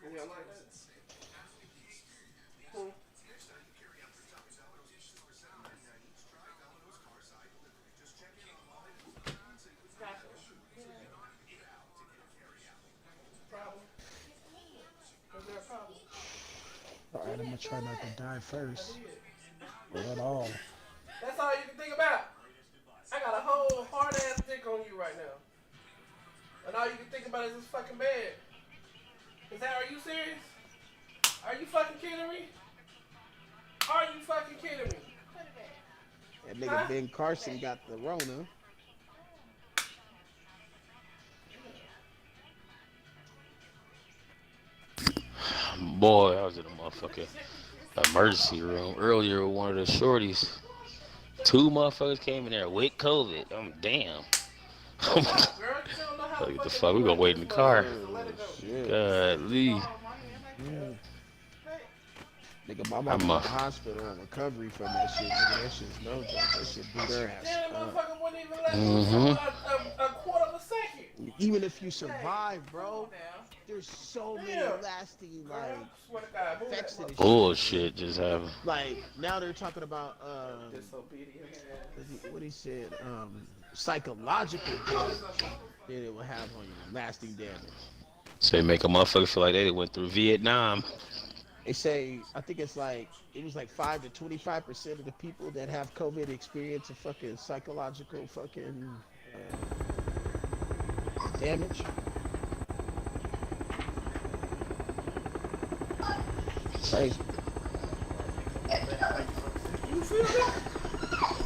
Speaker 2: You don't like that? Problem? Was there a problem?
Speaker 3: All right, I'm gonna try not to die first. Or at all.
Speaker 2: That's all you can think about. I got a whole hard ass dick on you right now. And all you can think about is this fucking bed. Are you serious? Are you fucking kidding me? Are you fucking kidding me?
Speaker 6: Put it back.
Speaker 3: That nigga Ben Carson got the Rona.
Speaker 5: Boy, I was in a motherfucking emergency room earlier with one of the shorties. 2 motherfuckers came in there with COVID. I'm damn.
Speaker 2: Girl, you don't know how
Speaker 5: Like,
Speaker 2: to
Speaker 5: the
Speaker 2: fucking
Speaker 5: fuck, we
Speaker 2: do
Speaker 5: gonna
Speaker 2: it.
Speaker 5: wait in the car.
Speaker 2: Let it go.
Speaker 3: Shit.
Speaker 5: Godly.
Speaker 3: Yeah. Nigga, my mom
Speaker 5: I'm
Speaker 3: in the
Speaker 5: a-
Speaker 3: hospital in recovery from that shit. Nigga, that shit's no joke. That shit beat her ass
Speaker 2: Damn, that
Speaker 3: up.
Speaker 2: motherfucker wouldn't even let you for a quarter of a second.
Speaker 3: Even if you survive, bro,
Speaker 6: Now.
Speaker 3: there's so many
Speaker 2: Damn.
Speaker 3: lasting
Speaker 2: Girl,
Speaker 3: like
Speaker 2: swear to God, move
Speaker 3: effects
Speaker 2: that
Speaker 3: to this
Speaker 2: motherfucker.
Speaker 5: Bullshit just happened.
Speaker 3: like now they're talking about
Speaker 2: Disobedient ass.
Speaker 3: what he said, psychological damage that it will have on you, lasting damage.
Speaker 5: Say make a motherfucker feel like they went through Vietnam.
Speaker 3: They say I think it's like it was like 5 to 25% of the people that have COVID experience a fucking psychological fucking damage. Crazy.
Speaker 2: You feel that?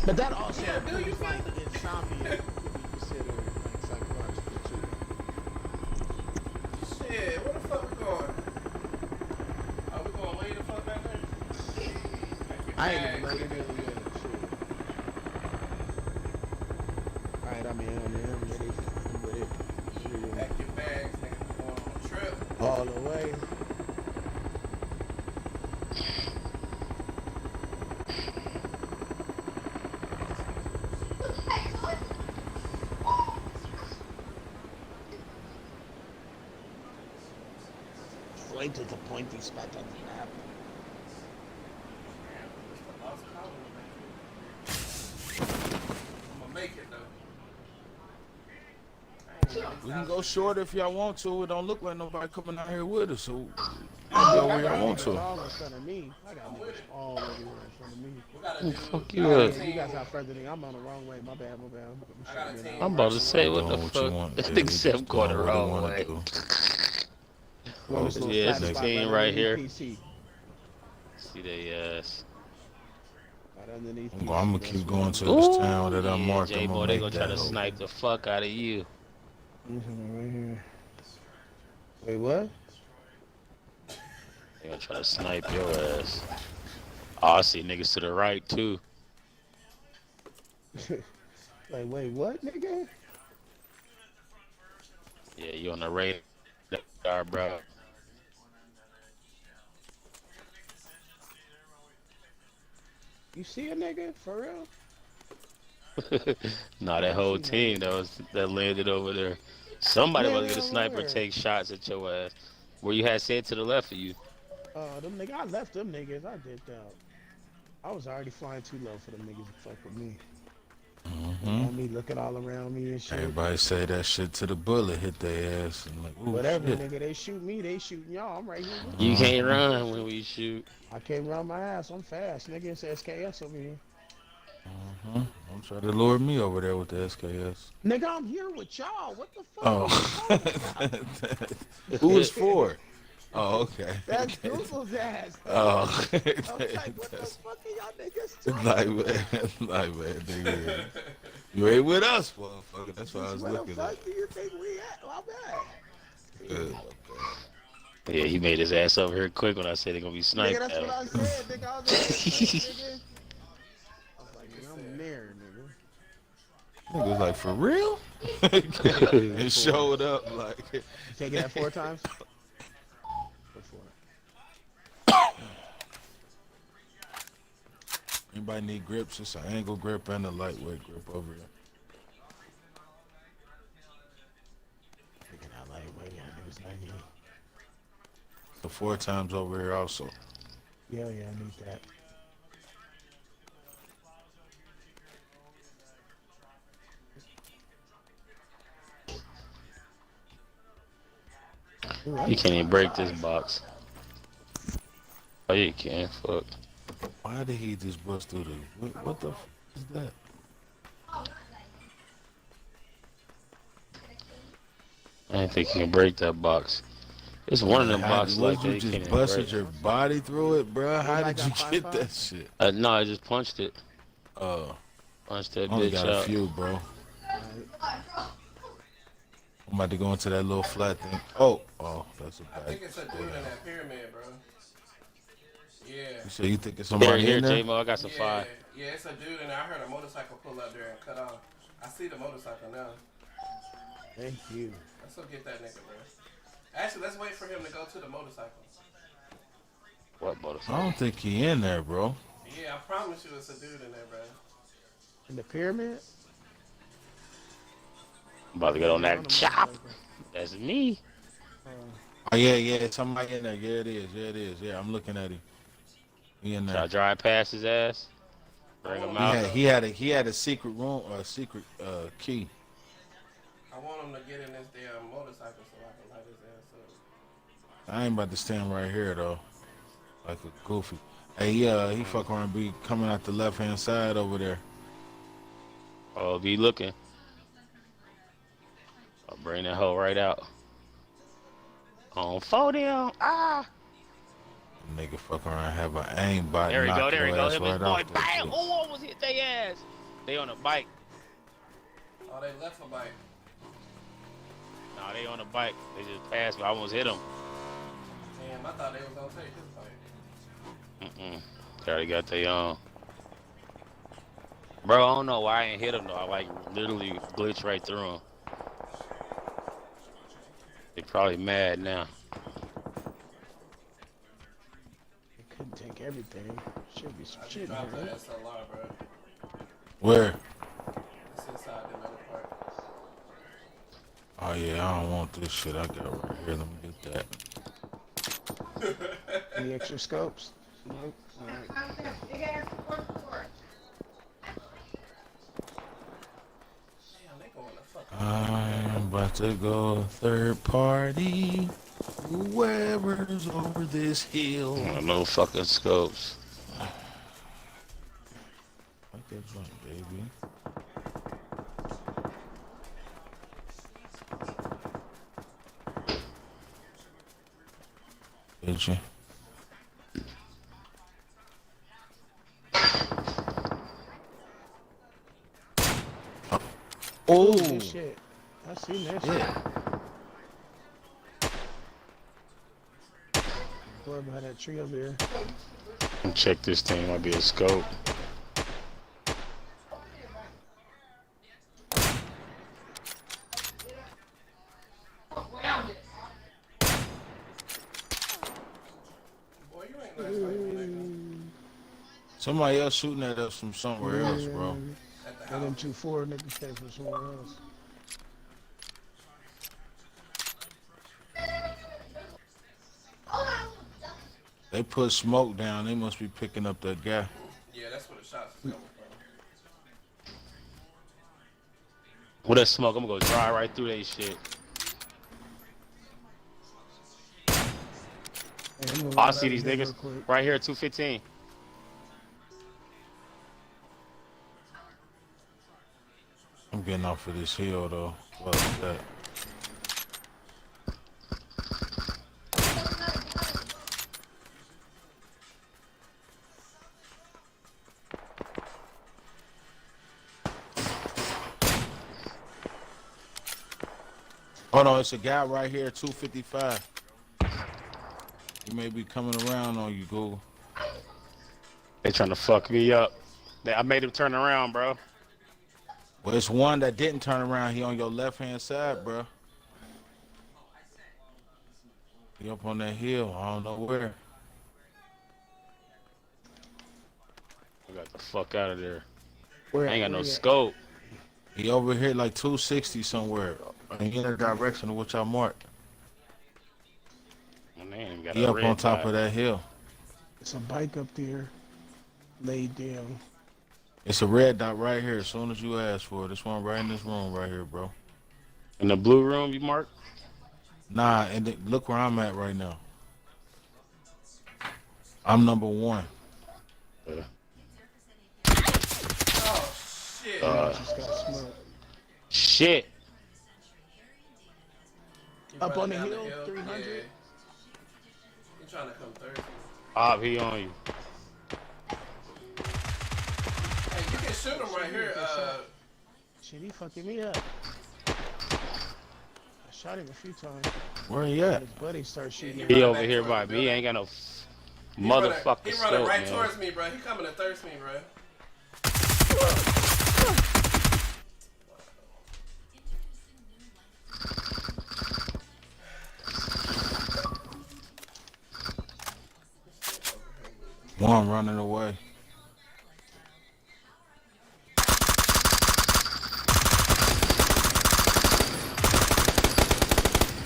Speaker 3: But that also
Speaker 2: Yeah, do you
Speaker 3: includes, like insomnia could be considered like psychological too.
Speaker 2: Shit, where the fuck we going? Are we going way the fuck back there?
Speaker 3: I ain't gonna let it in yet. Shit. Alright, I'm ready with it.
Speaker 2: Pack your bags, nigga. We're going on a trip.
Speaker 3: All the way. Way to the pointy spot on the map.
Speaker 2: I'm gonna make it though.
Speaker 4: We can go short if y'all want to. It don't look like nobody coming out here with us, so you can go where y'all want to.
Speaker 3: All in front of me. I got niggas all everywhere in front of me.
Speaker 2: We gotta do.
Speaker 5: Fuck
Speaker 2: we
Speaker 5: you
Speaker 2: gotta
Speaker 5: up.
Speaker 2: team-
Speaker 3: You guys out further than I'm on the wrong way. My bad.
Speaker 2: I got a team.
Speaker 5: I'm about to say, what the
Speaker 4: Doing what you
Speaker 5: fuck?
Speaker 4: want.
Speaker 5: That
Speaker 4: Yeah,
Speaker 5: nigga
Speaker 4: we
Speaker 5: said I'm
Speaker 4: just
Speaker 5: going the
Speaker 4: doing what we
Speaker 5: wrong
Speaker 4: wanna
Speaker 5: way.
Speaker 4: do.
Speaker 5: Yeah, it's a team right here.
Speaker 3: PC.
Speaker 5: See they ass.
Speaker 3: Right underneath
Speaker 4: I'm
Speaker 3: PC,
Speaker 4: gonna
Speaker 3: that's
Speaker 4: keep
Speaker 3: where-
Speaker 4: going to this town that I
Speaker 5: yeah,
Speaker 4: marked. I'm
Speaker 5: J-Boy,
Speaker 4: gonna
Speaker 5: they
Speaker 4: make
Speaker 5: gonna try
Speaker 4: that
Speaker 5: to
Speaker 4: hoe.
Speaker 5: snipe the fuck out of you.
Speaker 3: Right here. Wait, what?
Speaker 5: They gonna try to snipe your ass. Oh, I see niggas to the right too.
Speaker 3: Like, wait, what, nigga?
Speaker 5: Yeah, you on the radar, bro.
Speaker 3: You see a nigga? For real?
Speaker 5: Nah, that whole team that landed over there. Somebody
Speaker 3: Yeah,
Speaker 5: was get a
Speaker 3: yeah,
Speaker 5: sniper
Speaker 3: where?
Speaker 5: take shots at your ass. Where you had said to the left of you.
Speaker 3: Them niggas, I left them niggas. I did that. I was already flying too low for them niggas to fuck with me. On me, looking all around me and shit.
Speaker 4: Everybody say that shit to the bullet hit their ass. And like, ooh,
Speaker 3: Whatever,
Speaker 4: shit.
Speaker 3: nigga. They shoot me, they shooting y'all. I'm right here.
Speaker 5: You can't run when we shoot.
Speaker 3: I can't run my ass. I'm fast, nigga. It's SKS over here.
Speaker 4: Don't try to lure me over there with the SKS.
Speaker 3: Nigga, I'm here with y'all. What the fuck?
Speaker 4: Oh.
Speaker 3: are you talking about?
Speaker 4: Who is for? Oh, okay.
Speaker 3: That's Google's ass.
Speaker 4: Oh.
Speaker 3: I was like, what the fuck are y'all niggas talking
Speaker 4: like, man, nigga. You ain't with us, motherfucker. That's what I was
Speaker 3: Where the
Speaker 4: looking
Speaker 3: fuck
Speaker 4: at.
Speaker 3: do you think we at? My bad.
Speaker 4: Good.
Speaker 5: Yeah, he made his ass over here quick when I said they're gonna be sniped.
Speaker 3: Nigga, that's what I said, nigga. I was like, nigga. I was like, nigga, I'm there, nigga.
Speaker 4: Nigga was like, for real? It showed up like.
Speaker 3: Taking that 4 times? Before.
Speaker 4: Anybody need grips? It's an angle grip and a lightweight grip over here.
Speaker 3: Taking that lightweight, yeah, it was 90.
Speaker 4: The 4 times over here also.
Speaker 3: Yeah, I need that. Ooh,
Speaker 5: You can't even break this box. Oh, you can. Fuck.
Speaker 4: Why did he just bust through the? What the f is that?
Speaker 5: I didn't think you can break that box. It's one of them boxes like that
Speaker 4: you
Speaker 5: you
Speaker 4: just
Speaker 5: can't
Speaker 4: busted
Speaker 5: break.
Speaker 4: your body through it, bro. How
Speaker 3: I
Speaker 4: did you
Speaker 3: got
Speaker 4: get
Speaker 3: 5-5?
Speaker 4: that shit?
Speaker 5: No, I just punched it. Punched that
Speaker 4: Only
Speaker 5: bitch
Speaker 4: got a
Speaker 5: out.
Speaker 4: few, bro. I'm about to go into that little flat thing. Oh, that's a
Speaker 2: I
Speaker 4: bad.
Speaker 2: think it's a dude in that pyramid, bro. Yeah.
Speaker 4: So you think it's
Speaker 5: Here,
Speaker 4: somebody
Speaker 5: here,
Speaker 4: in there?
Speaker 5: J-Mo, I got some
Speaker 2: Yeah,
Speaker 5: fire.
Speaker 2: yeah, it's a dude in there. I heard a motorcycle pull up there and cut off. I see the motorcycle now.
Speaker 3: Thank you.
Speaker 2: Let's go get that nigga, bro. Actually, let's wait for him to go to the motorcycle.
Speaker 5: What
Speaker 4: I
Speaker 5: motorcycle?
Speaker 4: don't think he in there, bro.
Speaker 2: Yeah, I promise you it's a dude in there, bro.
Speaker 3: In the pyramid?
Speaker 5: I'm about to get on
Speaker 3: Yeah,
Speaker 5: that
Speaker 3: on the
Speaker 5: chop.
Speaker 3: motorcycle.
Speaker 5: That's me.
Speaker 4: Oh yeah, somebody in there. Yeah, it is. Yeah, I'm looking at him. He in
Speaker 5: Should I
Speaker 4: there.
Speaker 5: drive past his ass? Bring him out.
Speaker 4: He had a secret room, a secret key.
Speaker 2: I want him to get in this damn motorcycle so I can light his ass up.
Speaker 4: I ain't about to stand right here though, like a goofy. Hey, he fuck around be coming out the left hand side over there.
Speaker 5: Oh, be looking. I'll bring that hoe right out. On photo. Ah.
Speaker 4: Nigga fuck around have an aim bot.
Speaker 5: There we
Speaker 4: knock
Speaker 5: go. There we
Speaker 4: your
Speaker 5: go.
Speaker 4: ass
Speaker 5: Him and his
Speaker 4: right
Speaker 5: boy.
Speaker 4: off that
Speaker 5: Bam.
Speaker 4: bitch.
Speaker 5: Oh, almost hit their ass. They on a bike.
Speaker 2: Oh, they left a bike.
Speaker 5: Nah, they on a bike. They just passed me. I almost hit them.
Speaker 2: Damn, I thought they was gonna take his bike.
Speaker 5: They already got their own. Bro, I don't know why I ain't hit them though. I like literally glitched right through them. They probably mad now.
Speaker 3: It couldn't take everything. Should be some
Speaker 2: I
Speaker 3: shit
Speaker 2: just
Speaker 3: in
Speaker 2: dropped the
Speaker 3: here.
Speaker 2: SLR, bro.
Speaker 4: Where?
Speaker 2: It's inside the middle part.
Speaker 4: Oh yeah, I don't want this shit. I got it right here. Let me get that.
Speaker 3: Any extra scopes? Nope. Alright.
Speaker 2: Damn, they going to fuck.
Speaker 4: I'm about to go third party. Whoever's over this hill.
Speaker 5: No fucking scopes.
Speaker 4: Like that joint, baby. Did you? Oh,
Speaker 3: Good shit. I seen that shit. Boy behind that tree over there.
Speaker 5: Check this thing. Might be a scope.
Speaker 2: Boy, you ain't nice like me, nigga.
Speaker 4: somebody else shooting at us from somewhere else, bro.
Speaker 2: At the
Speaker 3: And them
Speaker 2: house.
Speaker 3: 2-4 niggas came from somewhere else.
Speaker 4: They put smoke down. They must be picking up that guy.
Speaker 2: Yeah, that's where the shots is coming from.
Speaker 5: With that smoke, I'm gonna go drive right through that shit.
Speaker 3: Hey, I'm gonna
Speaker 5: I
Speaker 3: run
Speaker 5: see
Speaker 3: out
Speaker 5: these
Speaker 3: of here
Speaker 5: niggas
Speaker 3: real quick.
Speaker 5: right here at 215.
Speaker 4: I'm getting off of this hill though. What is that? Oh no, it's a guy right here, 255. He may be coming around on you, Google.
Speaker 5: They trying to fuck me up. I made him turn around, bro.
Speaker 4: Well, it's one that didn't turn around. He on your left-hand side, bro. He up on that hill. I don't know where.
Speaker 5: I got the fuck out of there.
Speaker 3: Where,
Speaker 5: I ain't got no
Speaker 3: where you at?
Speaker 5: scope.
Speaker 4: He over here like 260 somewhere. In the direction of which I marked.
Speaker 5: My name got
Speaker 4: He
Speaker 5: a
Speaker 4: up
Speaker 5: red
Speaker 4: on top
Speaker 5: dot.
Speaker 4: of that hill.
Speaker 3: It's a bike up there, laid down.
Speaker 4: It's a red dot right here. As soon as you ask for it, this one right in this room right here, bro.
Speaker 5: In the blue room, you marked?
Speaker 4: Nah, and look where I'm at right now. I'm number 1.
Speaker 5: Yeah.
Speaker 2: Oh shit.
Speaker 3: Just got smoked.
Speaker 5: Shit.
Speaker 2: He
Speaker 3: Up on
Speaker 2: running
Speaker 3: the
Speaker 2: down
Speaker 3: hill, 300?
Speaker 2: Yeah. He trying to come third.
Speaker 5: He on you.
Speaker 2: Hey, you can shoot him right here.
Speaker 3: Shit, he fucking me up. I shot him a few times.
Speaker 4: Where he at?
Speaker 3: His buddy started shooting.
Speaker 5: He
Speaker 2: running
Speaker 5: over
Speaker 2: back
Speaker 5: here
Speaker 2: towards
Speaker 5: by
Speaker 2: the
Speaker 5: me. He ain't got no
Speaker 2: he running-
Speaker 5: motherfucking
Speaker 2: He
Speaker 5: scope,
Speaker 2: running right
Speaker 5: man.
Speaker 2: towards me, bro. He coming to thirst me, bro.
Speaker 4: One running away.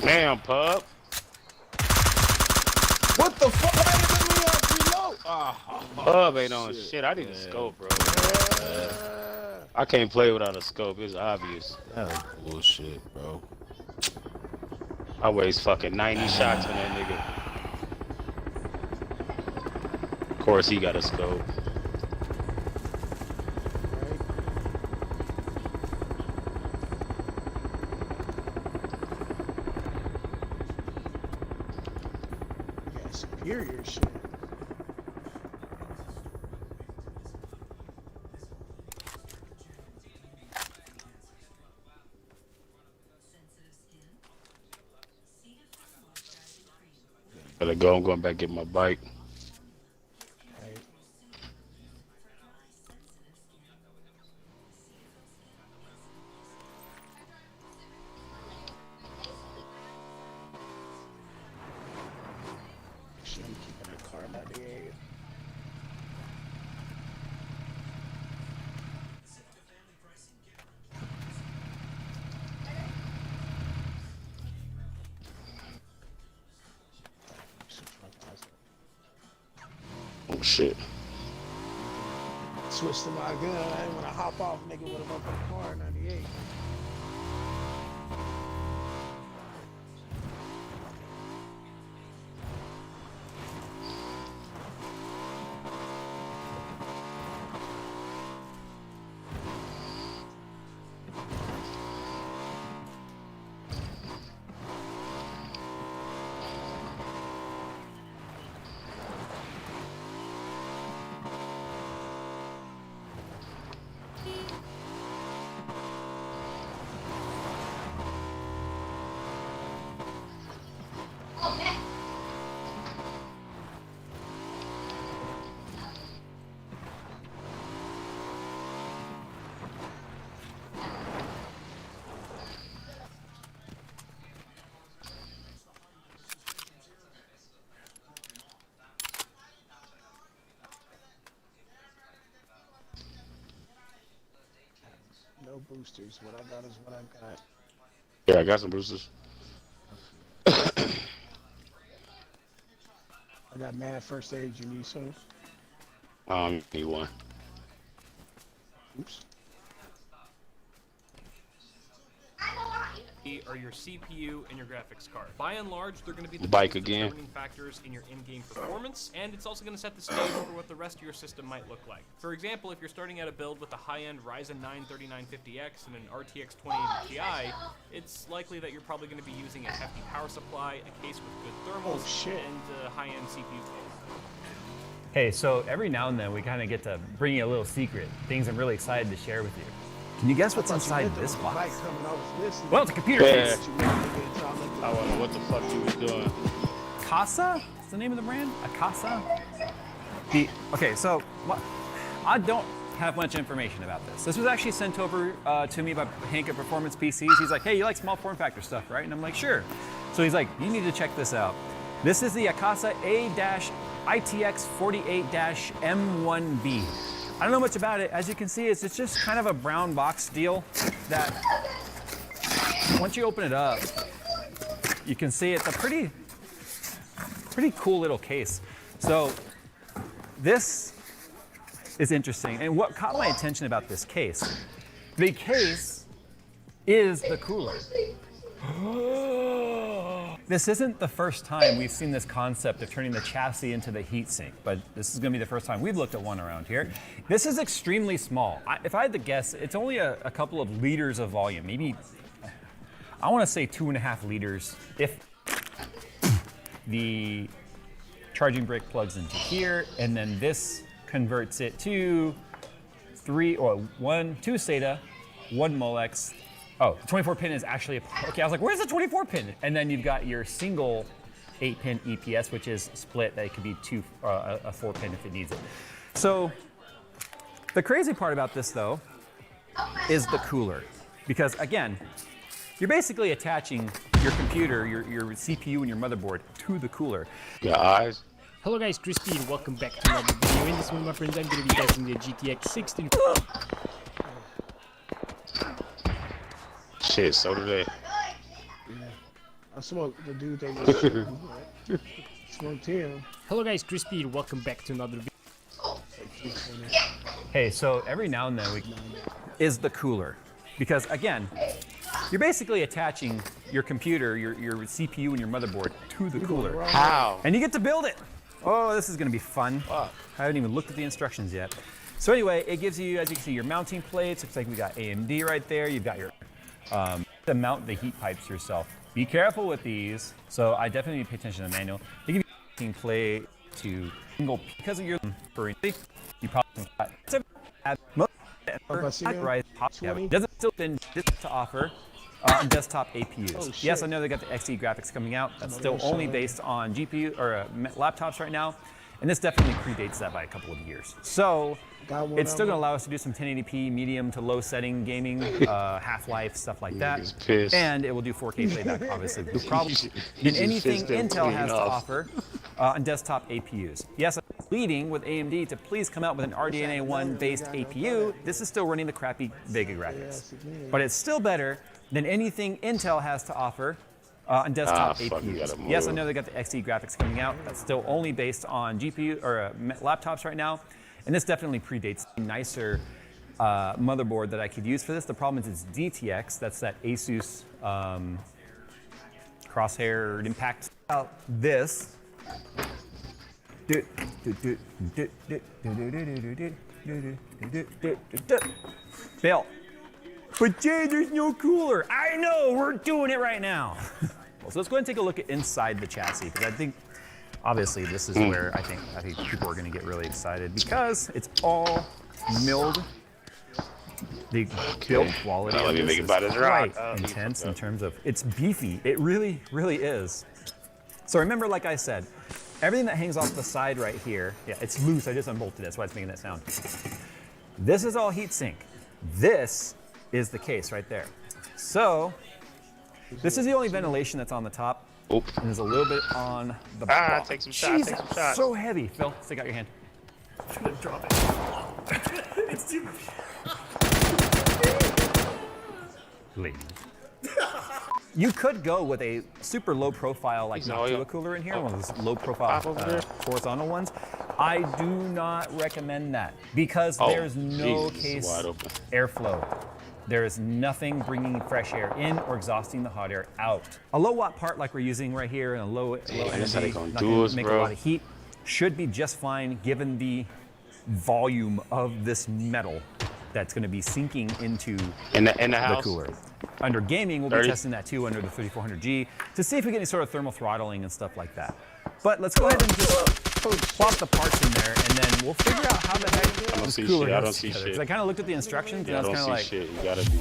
Speaker 5: Damn, pup.
Speaker 4: What the fuck? Why did we reload? Ah,
Speaker 5: Pub ain't on shit. I need a scope, bro. I can't play without a scope. It's obvious.
Speaker 4: that was bullshit, bro.
Speaker 5: I waste fucking 90 shots on that nigga. Of course, he got a scope.
Speaker 3: Yeah, superior shit.
Speaker 5: Gotta go. I'm going back get my bike.
Speaker 3: Right. Shit, I'm keeping the car by the area.
Speaker 5: Oh shit.
Speaker 3: Switch to my gun. I didn't want to hop off, nigga, with a motherfucking car in 98.
Speaker 7: Oh, man.
Speaker 3: No boosters. What I got is what I got.
Speaker 5: Yeah, I got some boosters.
Speaker 3: I got mad first aid. You need some?
Speaker 5: Need one.
Speaker 3: Oops.
Speaker 1: Are your CPU and your graphics card. By and large, they're going to be the
Speaker 5: Bike
Speaker 1: biggest
Speaker 5: again.
Speaker 1: determining factors in your in-game performance, and it's also going to set the stage for what the rest of your system might look like. For example, if you're starting out a build with a high-end Ryzen 9 3950X and an RTX 2080 Ti, it's likely that you're probably going to be using a hefty power supply, a case with good thermals,
Speaker 3: Oh, shit.
Speaker 1: and a high-end CPU case.
Speaker 8: Hey, so every now and then we kind of get to bring you a little secret, things I'm really excited to share with you. Can you guess what's inside this box? Well, it's a computer
Speaker 5: Yeah.
Speaker 8: case.
Speaker 5: I wonder what the fuck you was doing.
Speaker 8: Casa? Is the name of the brand? Akasa? Okay, so what? I don't have much information about this. This was actually sent over to me by Hank at Performance PCs. He's like, hey, you like small form factor stuff, right? And I'm like, sure. So he's like, you need to check this out. This is the Akasa A-ITX48-M1B. I don't know much about it. As you can see, it's just kind of a brown box deal that once you open it up, you can see it's a pretty cool little case. So this is interesting. And what caught my attention about this case, the case is the cooler. This isn't the first time we've seen this concept of turning the chassis into the heatsink, but this is going to be the first time we've looked at one around here. This is extremely small. If I had to guess, it's only a couple of liters of volume, maybe, I want to say 2.5 liters, if the charging brick plugs into here, and then this converts it to 2 SATA, 1 Molex. Oh, the 24 pin is actually, okay, I was like, where's the 24 pin? And then you've got your single 8-pin EPS, which is split, that it could be a 4-pin if it needs it. So the crazy part about this though, is the cooler. Because again, you're basically attaching your computer, your CPU and your motherboard to the cooler.
Speaker 5: Guys.
Speaker 9: Hello guys, Crispy and welcome back to another video. In this one, my friends, I'm going to be testing the GTX 16.
Speaker 5: Shit, so do they.
Speaker 3: I smoked the dude that was smoked him.
Speaker 9: Hello guys, Crispy and welcome back to another video.
Speaker 8: Hey, so every now and then we is the cooler. Because again, you're basically attaching your computer, your CPU and your motherboard to the cooler.
Speaker 5: How?
Speaker 8: And you get to build it. Oh, this is gonna be fun.
Speaker 5: Fuck.
Speaker 8: I haven't even looked at the instructions yet. So anyway, it gives you, as you can see, your mounting plates. Looks like we got AMD right there. You've got your, to mount the heat pipes yourself. Be careful with these. So I definitely need to pay attention to the manual. They give you a mounting plate to single, because of your, you probably have most doesn't still been to offer desktop APUs.
Speaker 3: Oh, shit.
Speaker 8: Yes, I know they got the XE graphics coming out. That's still only based on GPU or laptops right now, and this definitely predates that by a couple of years. So it's still going to allow us to do some 1080p medium to low setting gaming, Half-Life, stuff like that, and it will do 4K playback, obviously. No problem than anything Intel has to offer on desktop APUs. Yes, I'm pleading with AMD to please come out with an RDNA 1 based APU. This is still running the crappy Vega graphics, but it's still better than anything Intel has to offer on desktop APUs. Yes, I know they got the XE graphics coming out. That's still only based on GPU or laptops right now, and this definitely predates a nicer motherboard that I could use for this. The problem is it's DTX. That's that Asus crosshair impact. This. Fail. But Jay, there's no cooler. I know, we're doing it right now. Well, so let's go ahead and take a look at inside the chassis, because I think, obviously, this is where I think people are going to get really excited, because it's all milled. The build quality of this is quite intense in terms of, it's beefy. It really, really is. So remember, like I said, everything that hangs off the side right here, yeah, it's loose. I just unbolted it. That's why it's making that sound. This is all heatsink. This is the case right there. So this is the only ventilation that's on the top. And there's a little bit on the bottom.
Speaker 5: Take some shots,
Speaker 8: Jeez,
Speaker 5: take some shots.
Speaker 8: So heavy. Phil, stick out your hand. I'm gonna drop it. It's too Please. You could go with a super low profile like Noctua cooler in here, one of those low profile horizontal ones. I do not recommend that because there's no case airflow. There is nothing bringing fresh air in or exhausting the hot air out. A low watt part like we're using right here and a low energy, not gonna make a lot of heat, should be just fine given the volume of this metal that's going to be sinking into the cooler. Under gaming, we'll be testing that too under the 3400G to see if we get any sort of thermal throttling and stuff like that. But let's go ahead and just plop the parts in there, and then we'll figure out how the heck this cooler
Speaker 5: I
Speaker 8: goes
Speaker 5: don't see
Speaker 8: together.
Speaker 5: shit.
Speaker 8: 'Cause I kind of looked at the instructions, and I was kind of like,
Speaker 5: shit. You gotta be.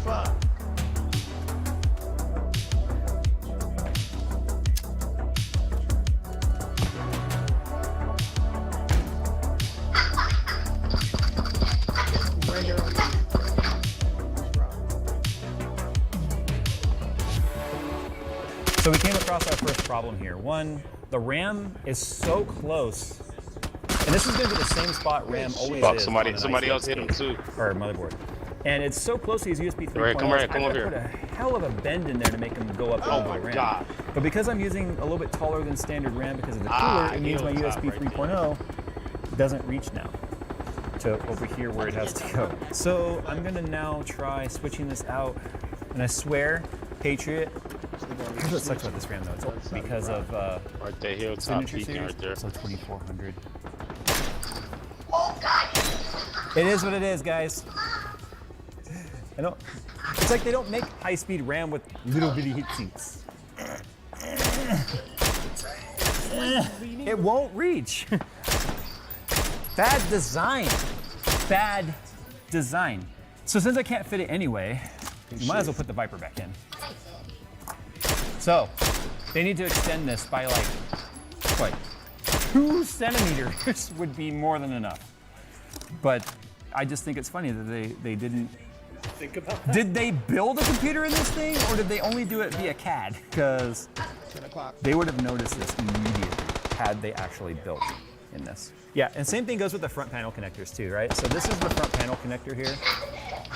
Speaker 3: Fuck.
Speaker 8: across our first problem here. One, the RAM is so close. And this is going to be the same spot RAM always
Speaker 5: Fuck,
Speaker 8: is.
Speaker 5: somebody else hit him too.
Speaker 8: Or motherboard. And it's so close to these USB 3.0.
Speaker 5: Come over
Speaker 8: I put
Speaker 5: here.
Speaker 8: a hell of a bend in there to make them go up all the way RAM.
Speaker 5: God.
Speaker 8: But because I'm using a little bit taller than standard RAM because of the cooler, it means my USB 3.0 doesn't reach now to over here where it has to go. So I'm gonna now try switching this out. And I swear, Patriot, here's what sucks about this RAM though. It's because of
Speaker 5: Right there, hilltop
Speaker 8: signature
Speaker 5: peaking
Speaker 8: series.
Speaker 5: right there.
Speaker 8: So 2400.
Speaker 7: Oh God.
Speaker 8: It is what it is, guys. I don't. It's like they don't make high-speed RAM with little bitty heat sinks. It won't reach. Bad design. Bad design. So since I can't fit it anyway, you might as well put the Viper back in. So they need to extend this by like, what, 2 centimeters would be more than enough. But I just think it's funny that they didn't
Speaker 9: Think about that.
Speaker 8: Did they build a computer in this thing, or did they only do it via CAD? Because
Speaker 3: 10 o'clock.
Speaker 8: they would have noticed this immediately had they actually built in this. Yeah, and same thing goes with the front panel connectors too, right? So this is the front panel connector here.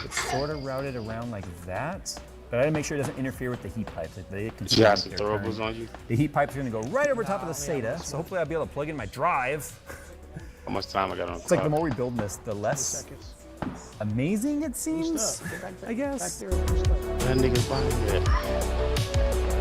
Speaker 8: It's sort of routed around like that, but I gotta make sure it doesn't interfere with the heat pipes. Like they can
Speaker 5: You got some throwables on you?
Speaker 8: The heat pipes are gonna go right over top of the SATA, so hopefully I'll be able to plug in my drive.
Speaker 5: How much time I got on the
Speaker 8: It's like the
Speaker 5: clock?
Speaker 8: more we build this, the less amazing it seems, I guess.
Speaker 3: Back there, push stuff.
Speaker 5: That nigga's behind that.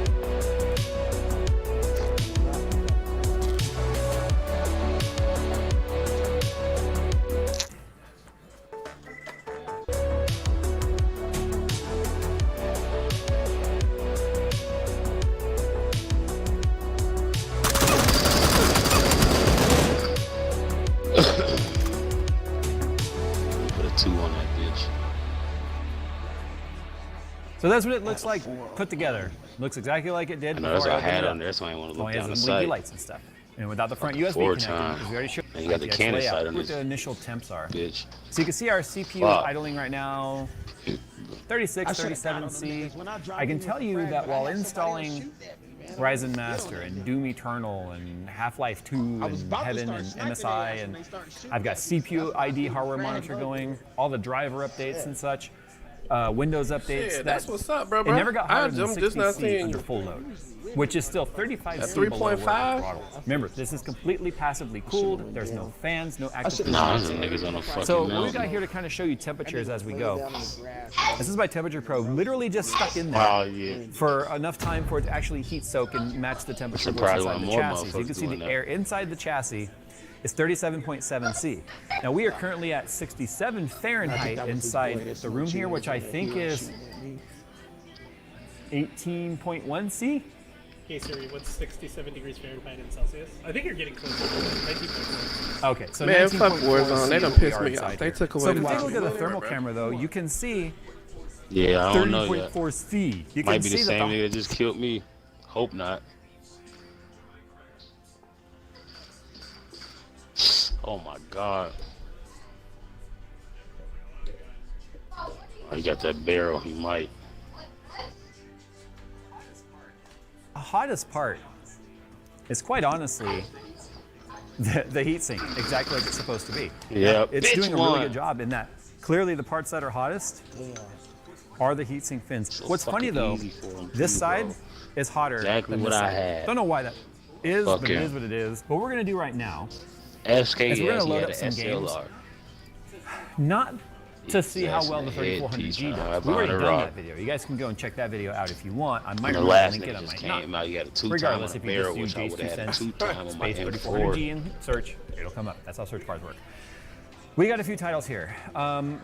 Speaker 5: Put a 2 on that bitch.
Speaker 8: So that's what it looks like put together. Looks exactly like it did
Speaker 5: I know that's
Speaker 8: before
Speaker 5: what I
Speaker 8: opened
Speaker 5: had
Speaker 8: it
Speaker 5: on
Speaker 8: up.
Speaker 5: there. That's why I want to look
Speaker 8: Only has
Speaker 5: down the
Speaker 8: the blinky
Speaker 5: sight.
Speaker 8: lights and stuff. And without the front USB
Speaker 5: Fucking
Speaker 8: connector,
Speaker 5: time.
Speaker 8: because we already showed
Speaker 5: And you got the Canon
Speaker 8: layout,
Speaker 5: sight on
Speaker 8: what
Speaker 5: this
Speaker 8: the initial temps are.
Speaker 5: bitch.
Speaker 8: So you can see our CPU
Speaker 5: Fuck.
Speaker 8: idling right now, 36,
Speaker 3: I shut it down on them
Speaker 8: 37C.
Speaker 3: niggas. When I drive
Speaker 8: I can
Speaker 3: in
Speaker 8: tell
Speaker 3: with
Speaker 8: you
Speaker 3: Fred,
Speaker 8: that
Speaker 3: but I
Speaker 8: while
Speaker 3: had somebody else
Speaker 8: installing
Speaker 3: shoot at me, man.
Speaker 8: Ryzen Master and Doom Eternal and Half-Life 2
Speaker 3: I was
Speaker 8: and
Speaker 3: about to
Speaker 8: Heaven
Speaker 3: start
Speaker 8: and
Speaker 3: sniping
Speaker 8: MSI
Speaker 3: their ass
Speaker 8: and
Speaker 3: when they started shooting.
Speaker 8: I've got CPU ID hardware monitor going, all the driver updates and such, Windows updates.
Speaker 2: Shit, that's what's up, bro.
Speaker 8: It never got hotter than
Speaker 2: I'm just not
Speaker 8: 60C
Speaker 2: seeing
Speaker 8: under
Speaker 2: you.
Speaker 8: full load, which is still 35
Speaker 2: At
Speaker 8: C below
Speaker 2: 3.5?
Speaker 8: throttle. Remember, this is completely passively cooled. There's no fans, no active.
Speaker 5: Nah, there's some niggas on a fucking
Speaker 8: So what we
Speaker 5: mountain.
Speaker 8: got here to kind of show you temperatures as we go.
Speaker 3: Down on the grass.
Speaker 8: This is my temperature probe, literally just stuck in there
Speaker 5: Oh, yeah.
Speaker 8: for enough time for it to actually heat soak and match the temperature of what's
Speaker 5: Surprised
Speaker 8: inside
Speaker 5: when
Speaker 8: the
Speaker 5: more
Speaker 8: chassis. So you
Speaker 5: motherfuckers
Speaker 8: can see
Speaker 5: doing
Speaker 8: the
Speaker 5: that.
Speaker 8: air inside the chassis is 37.7 C. Now we are currently at 67 Fahrenheit inside the room here, which I think is 18.1 C.
Speaker 9: Hey Siri, what's 67 degrees Fahrenheit in Celsius? I think you're getting close to 19.4.
Speaker 8: Okay, so
Speaker 2: Man, fuck
Speaker 8: 19.4
Speaker 2: Warzone.
Speaker 8: C
Speaker 2: They done
Speaker 8: is what we
Speaker 2: pissed
Speaker 8: are
Speaker 2: me
Speaker 8: inside
Speaker 2: off. They
Speaker 8: here.
Speaker 2: took away
Speaker 8: So if
Speaker 2: the
Speaker 8: you take a look at the
Speaker 2: wild.
Speaker 8: thermal camera though, you can see
Speaker 5: Yeah, I don't know yet.
Speaker 8: 30.4 C. You can
Speaker 5: Might be the
Speaker 8: see
Speaker 5: same
Speaker 8: that
Speaker 5: nigga that just killed me. Hope not. Oh my god. Oh, he got that barrel. He might.
Speaker 8: the hottest part is quite honestly the heatsink, exactly like it's supposed to be.
Speaker 5: Yeah,
Speaker 8: It's
Speaker 5: bitch
Speaker 8: doing a really
Speaker 5: won.
Speaker 8: good job in that. Clearly, the parts that are hottest are the heatsink fins.
Speaker 5: So
Speaker 8: What's funny
Speaker 5: fucking
Speaker 8: though,
Speaker 5: easy for him,
Speaker 8: this
Speaker 5: too,
Speaker 8: side
Speaker 5: bro.
Speaker 8: is hotter
Speaker 5: Exactly
Speaker 8: than
Speaker 5: what
Speaker 8: this
Speaker 5: I
Speaker 8: side.
Speaker 5: had.
Speaker 8: Don't know why that is, but
Speaker 5: Fuck
Speaker 8: it
Speaker 5: yeah.
Speaker 8: is what it is. What we're gonna do right now,
Speaker 5: SK,
Speaker 8: As we're gonna
Speaker 5: yes, he
Speaker 8: load
Speaker 5: had
Speaker 8: up
Speaker 5: an
Speaker 8: some games,
Speaker 5: SLR.
Speaker 8: not to see how
Speaker 5: Yes,
Speaker 8: well the
Speaker 5: the head
Speaker 8: 3400G
Speaker 5: teacher,
Speaker 8: does.
Speaker 5: I'm
Speaker 8: We already
Speaker 5: on
Speaker 8: done
Speaker 5: the
Speaker 8: that
Speaker 5: rock.
Speaker 8: video. You guys can go and check that video out if you want. I might
Speaker 5: And the
Speaker 8: remember
Speaker 5: last
Speaker 8: link it.
Speaker 5: nigga
Speaker 8: I
Speaker 5: just
Speaker 8: might not.
Speaker 5: came out. He had a 2-time
Speaker 8: Regardless,
Speaker 5: on a
Speaker 8: if you
Speaker 5: barrel,
Speaker 8: just
Speaker 5: which
Speaker 8: do
Speaker 5: I would have had a
Speaker 8: J2
Speaker 5: 2-time on my
Speaker 8: space
Speaker 5: M4.
Speaker 8: 3400G and search, it'll come up. That's how search bars work. We got a few titles here.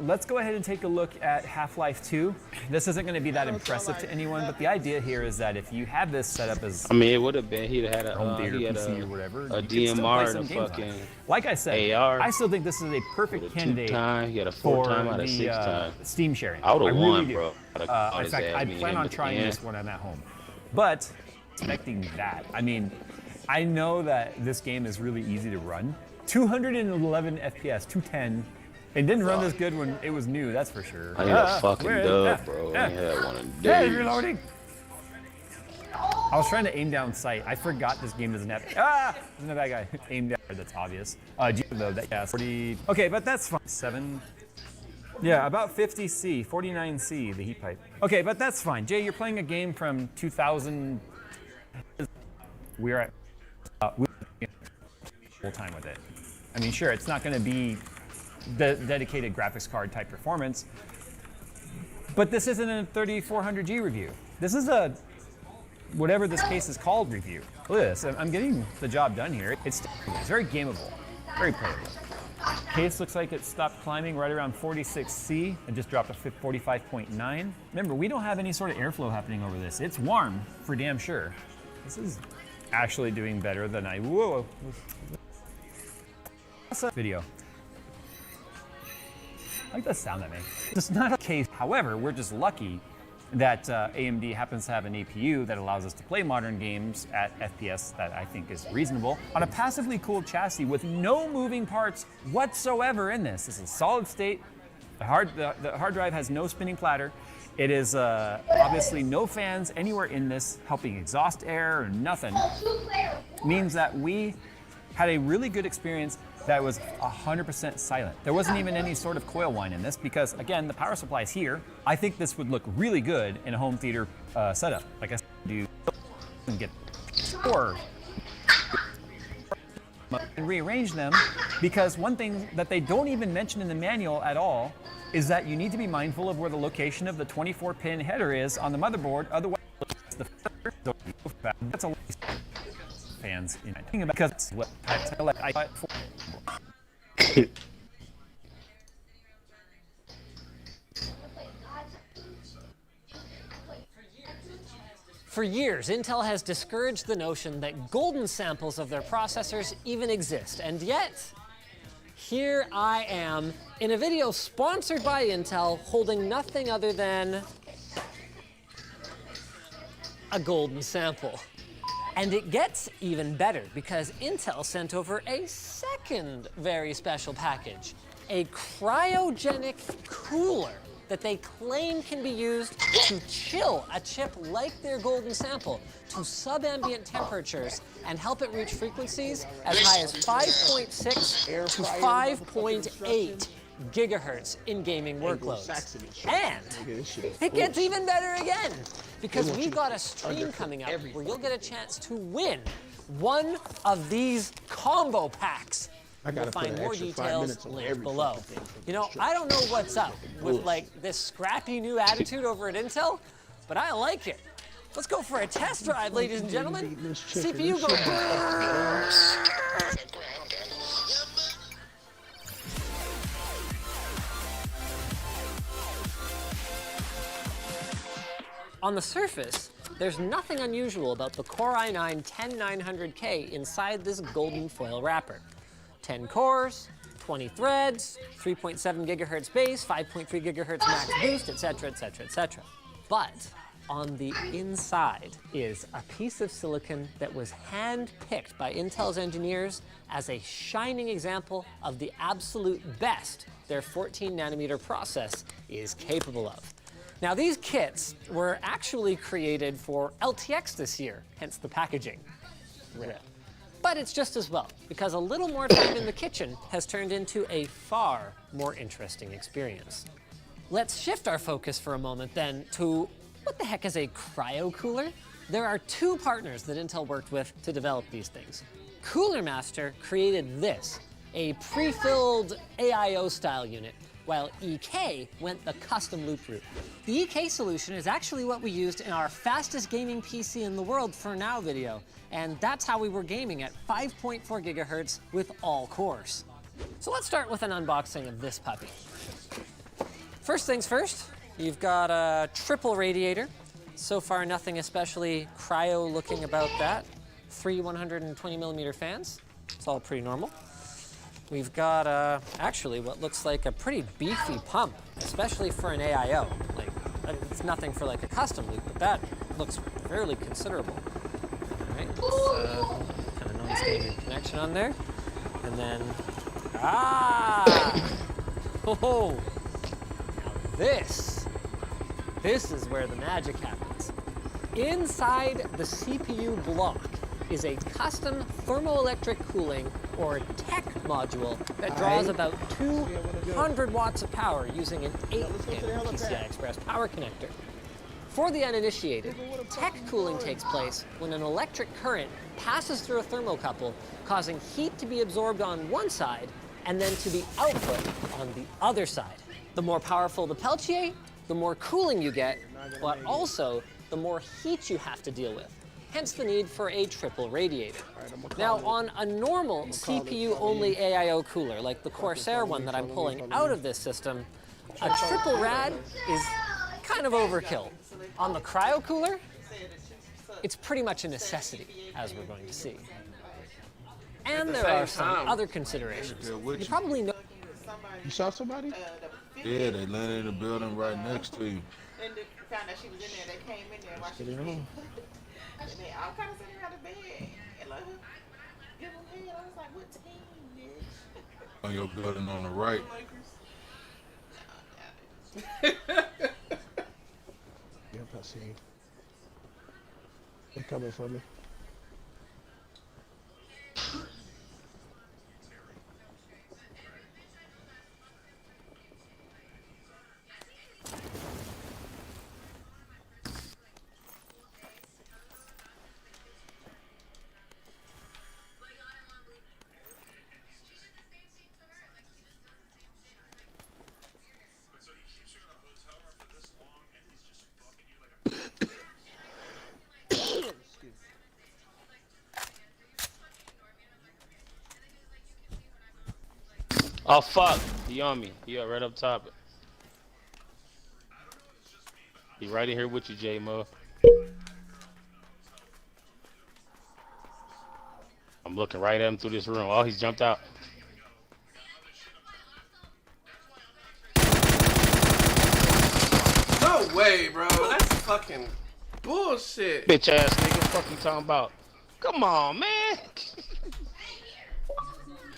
Speaker 8: Let's go ahead and take a look at Half-Life 2. This isn't going to be that impressive to anyone, but the idea here is that if you have this set up as
Speaker 5: I mean, it would have been. He'd have had
Speaker 8: home
Speaker 5: a,
Speaker 8: theater
Speaker 5: he had
Speaker 8: PC or whatever,
Speaker 5: a
Speaker 8: you could still play
Speaker 5: DMR
Speaker 8: some
Speaker 5: and a
Speaker 8: games on it.
Speaker 5: fucking
Speaker 8: Like I said,
Speaker 5: AR.
Speaker 8: I still think this is a perfect
Speaker 5: with a
Speaker 8: candidate
Speaker 5: 2-time. He had a
Speaker 8: for
Speaker 5: 4-time out of
Speaker 8: the
Speaker 5: 6-time.
Speaker 8: Steam sharing.
Speaker 5: I would have
Speaker 8: really
Speaker 5: won,
Speaker 8: do.
Speaker 5: bro.
Speaker 8: In fact, I plan on trying this when I'm at home. But expecting that, I mean, I know that this game is really easy to run. 211 FPS, 210. It didn't run this good when it was new, that's for sure.
Speaker 5: I need a fucking
Speaker 8: where is-
Speaker 5: dub, bro. I ain't had one in
Speaker 8: Hey,
Speaker 5: days.
Speaker 8: reloading. I was trying to aim down sight. I forgot this game doesn't have. Isn't a bad guy. Aim down. That's obvious. Though that yeah, 40. Okay, but that's fine. 7. Yeah, about 50C, 49C, the heat pipe. Okay, but that's fine. Jay, you're playing a game from 2000. We're at full time with it. I mean, sure, it's not going to be the dedicated graphics card type performance, but this isn't a 3400G review. This is a whatever this case is called review. Look at this. I'm getting the job done here. It's very gameable, very playable. Case looks like it stopped climbing right around 46C and just dropped to 45.9. Remember, we don't have any sort of airflow happening over this. It's warm for damn sure. This is actually doing better than I. Whoa. Video. I like the sound that makes. It's not a case. However, we're just lucky that AMD happens to have an APU that allows us to play modern games at FPS that I think is reasonable on a passively cooled chassis with no moving parts whatsoever in this. This is solid state. The hard drive has no spinning platter. It is obviously no fans anywhere in this helping exhaust air or nothing. Means that we had a really good experience that was 100% silent. There wasn't even any sort of coil whine in this because, again, the power supply is here. I think this would look really good in a home theater setup. Like I said, do and get or and rearrange them because one thing that they don't even mention in the manual at all is that you need to be mindful of where the location of the 24-pin header is on the motherboard. Otherwise, that's a fans in thinking about because what I
Speaker 10: For years, Intel has discouraged the notion that golden samples of their processors even exist, and yet, here I am in a video sponsored by Intel holding nothing other than a golden sample. And it gets even better because Intel sent over a second very special package, a cryogenic cooler that they claim can be used to chill a chip like their golden sample to subambient temperatures and help it reach frequencies as high as 5.6 to 5.8 gigahertz in gaming workloads. And it gets even better again, because we've got a stream coming up where you'll get a chance to win one of these combo packs. You'll find more details linked below. You know, I don't know what's up with like this scrappy new attitude over at Intel, but I like it. Let's go for a test drive, ladies and gentlemen. CPU go. On the surface, there's nothing unusual about the Core i9-10900K inside this golden foil wrapper. 10 cores, 20 threads, 3.7 gigahertz base, 5.3 gigahertz max boost, etc., etc., etc. But on the inside is a piece of silicon that was hand-picked by Intel's engineers as a shining example of the absolute best their 14-nanometer process is capable of. Now, these kits were actually created for LTX this year, hence the packaging. Rip. But it's just as well, because a little more time in the kitchen has turned into a far more interesting experience. Let's shift our focus for a moment then to what the heck is a cryo cooler? There are two partners that Intel worked with to develop these things. Cooler Master created this, a pre-filled AIO style unit, while EK went the custom loop route. The EK solution is actually what we used in our fastest gaming PC in the world for now video, and that's how we were gaming at 5.4 gigahertz with all cores. So let's start with an unboxing of this puppy. First things first, you've got a triple radiator. So far, nothing especially cryo looking about that. 3 120mm fans, it's all pretty normal. We've got actually what looks like a pretty beefy pump, especially for an AIO. Like, it's nothing for like a custom loop, but that looks fairly considerable. All right, kind of non-standard connection on there. And then, oh, now this is where the magic happens. Inside the CPU block is a custom thermoelectric cooling or TEC module that draws about 200 watts of power using an 8-pin PCI Express power connector. For the uninitiated, TEC cooling takes place when an electric current passes through a thermocouple, causing heat to be absorbed on one side and then to be output on the other side. The more powerful the Peltier, the more cooling you get, but also the more heat you have to deal with. Hence the need for a triple radiator. Now, on a normal CPU-only AIO cooler, like the Corsair one that I'm pulling out of this system, a triple rad is kind of overkill. On the cryo cooler, it's pretty much a necessity, as we're going to see. And there are some other considerations. You probably know.
Speaker 3: You saw somebody?
Speaker 4: Yeah, they landed in the building right next to you.
Speaker 6: And they found out she was in there. They came in there while she was in there. And they all kind of sitting around the bed and like, give them head. I was like, what team, bitch?
Speaker 4: On your building on the right.
Speaker 3: Yep, I see. They're coming for me.
Speaker 5: Oh fuck, he on me. He right up top. He right in here with you, J-Mo. I'm looking right at him through this room. Oh, he's jumped out.
Speaker 2: No way, bro. That's fucking bullshit.
Speaker 5: Bitch ass nigga, fuck you talking about? Come on, man.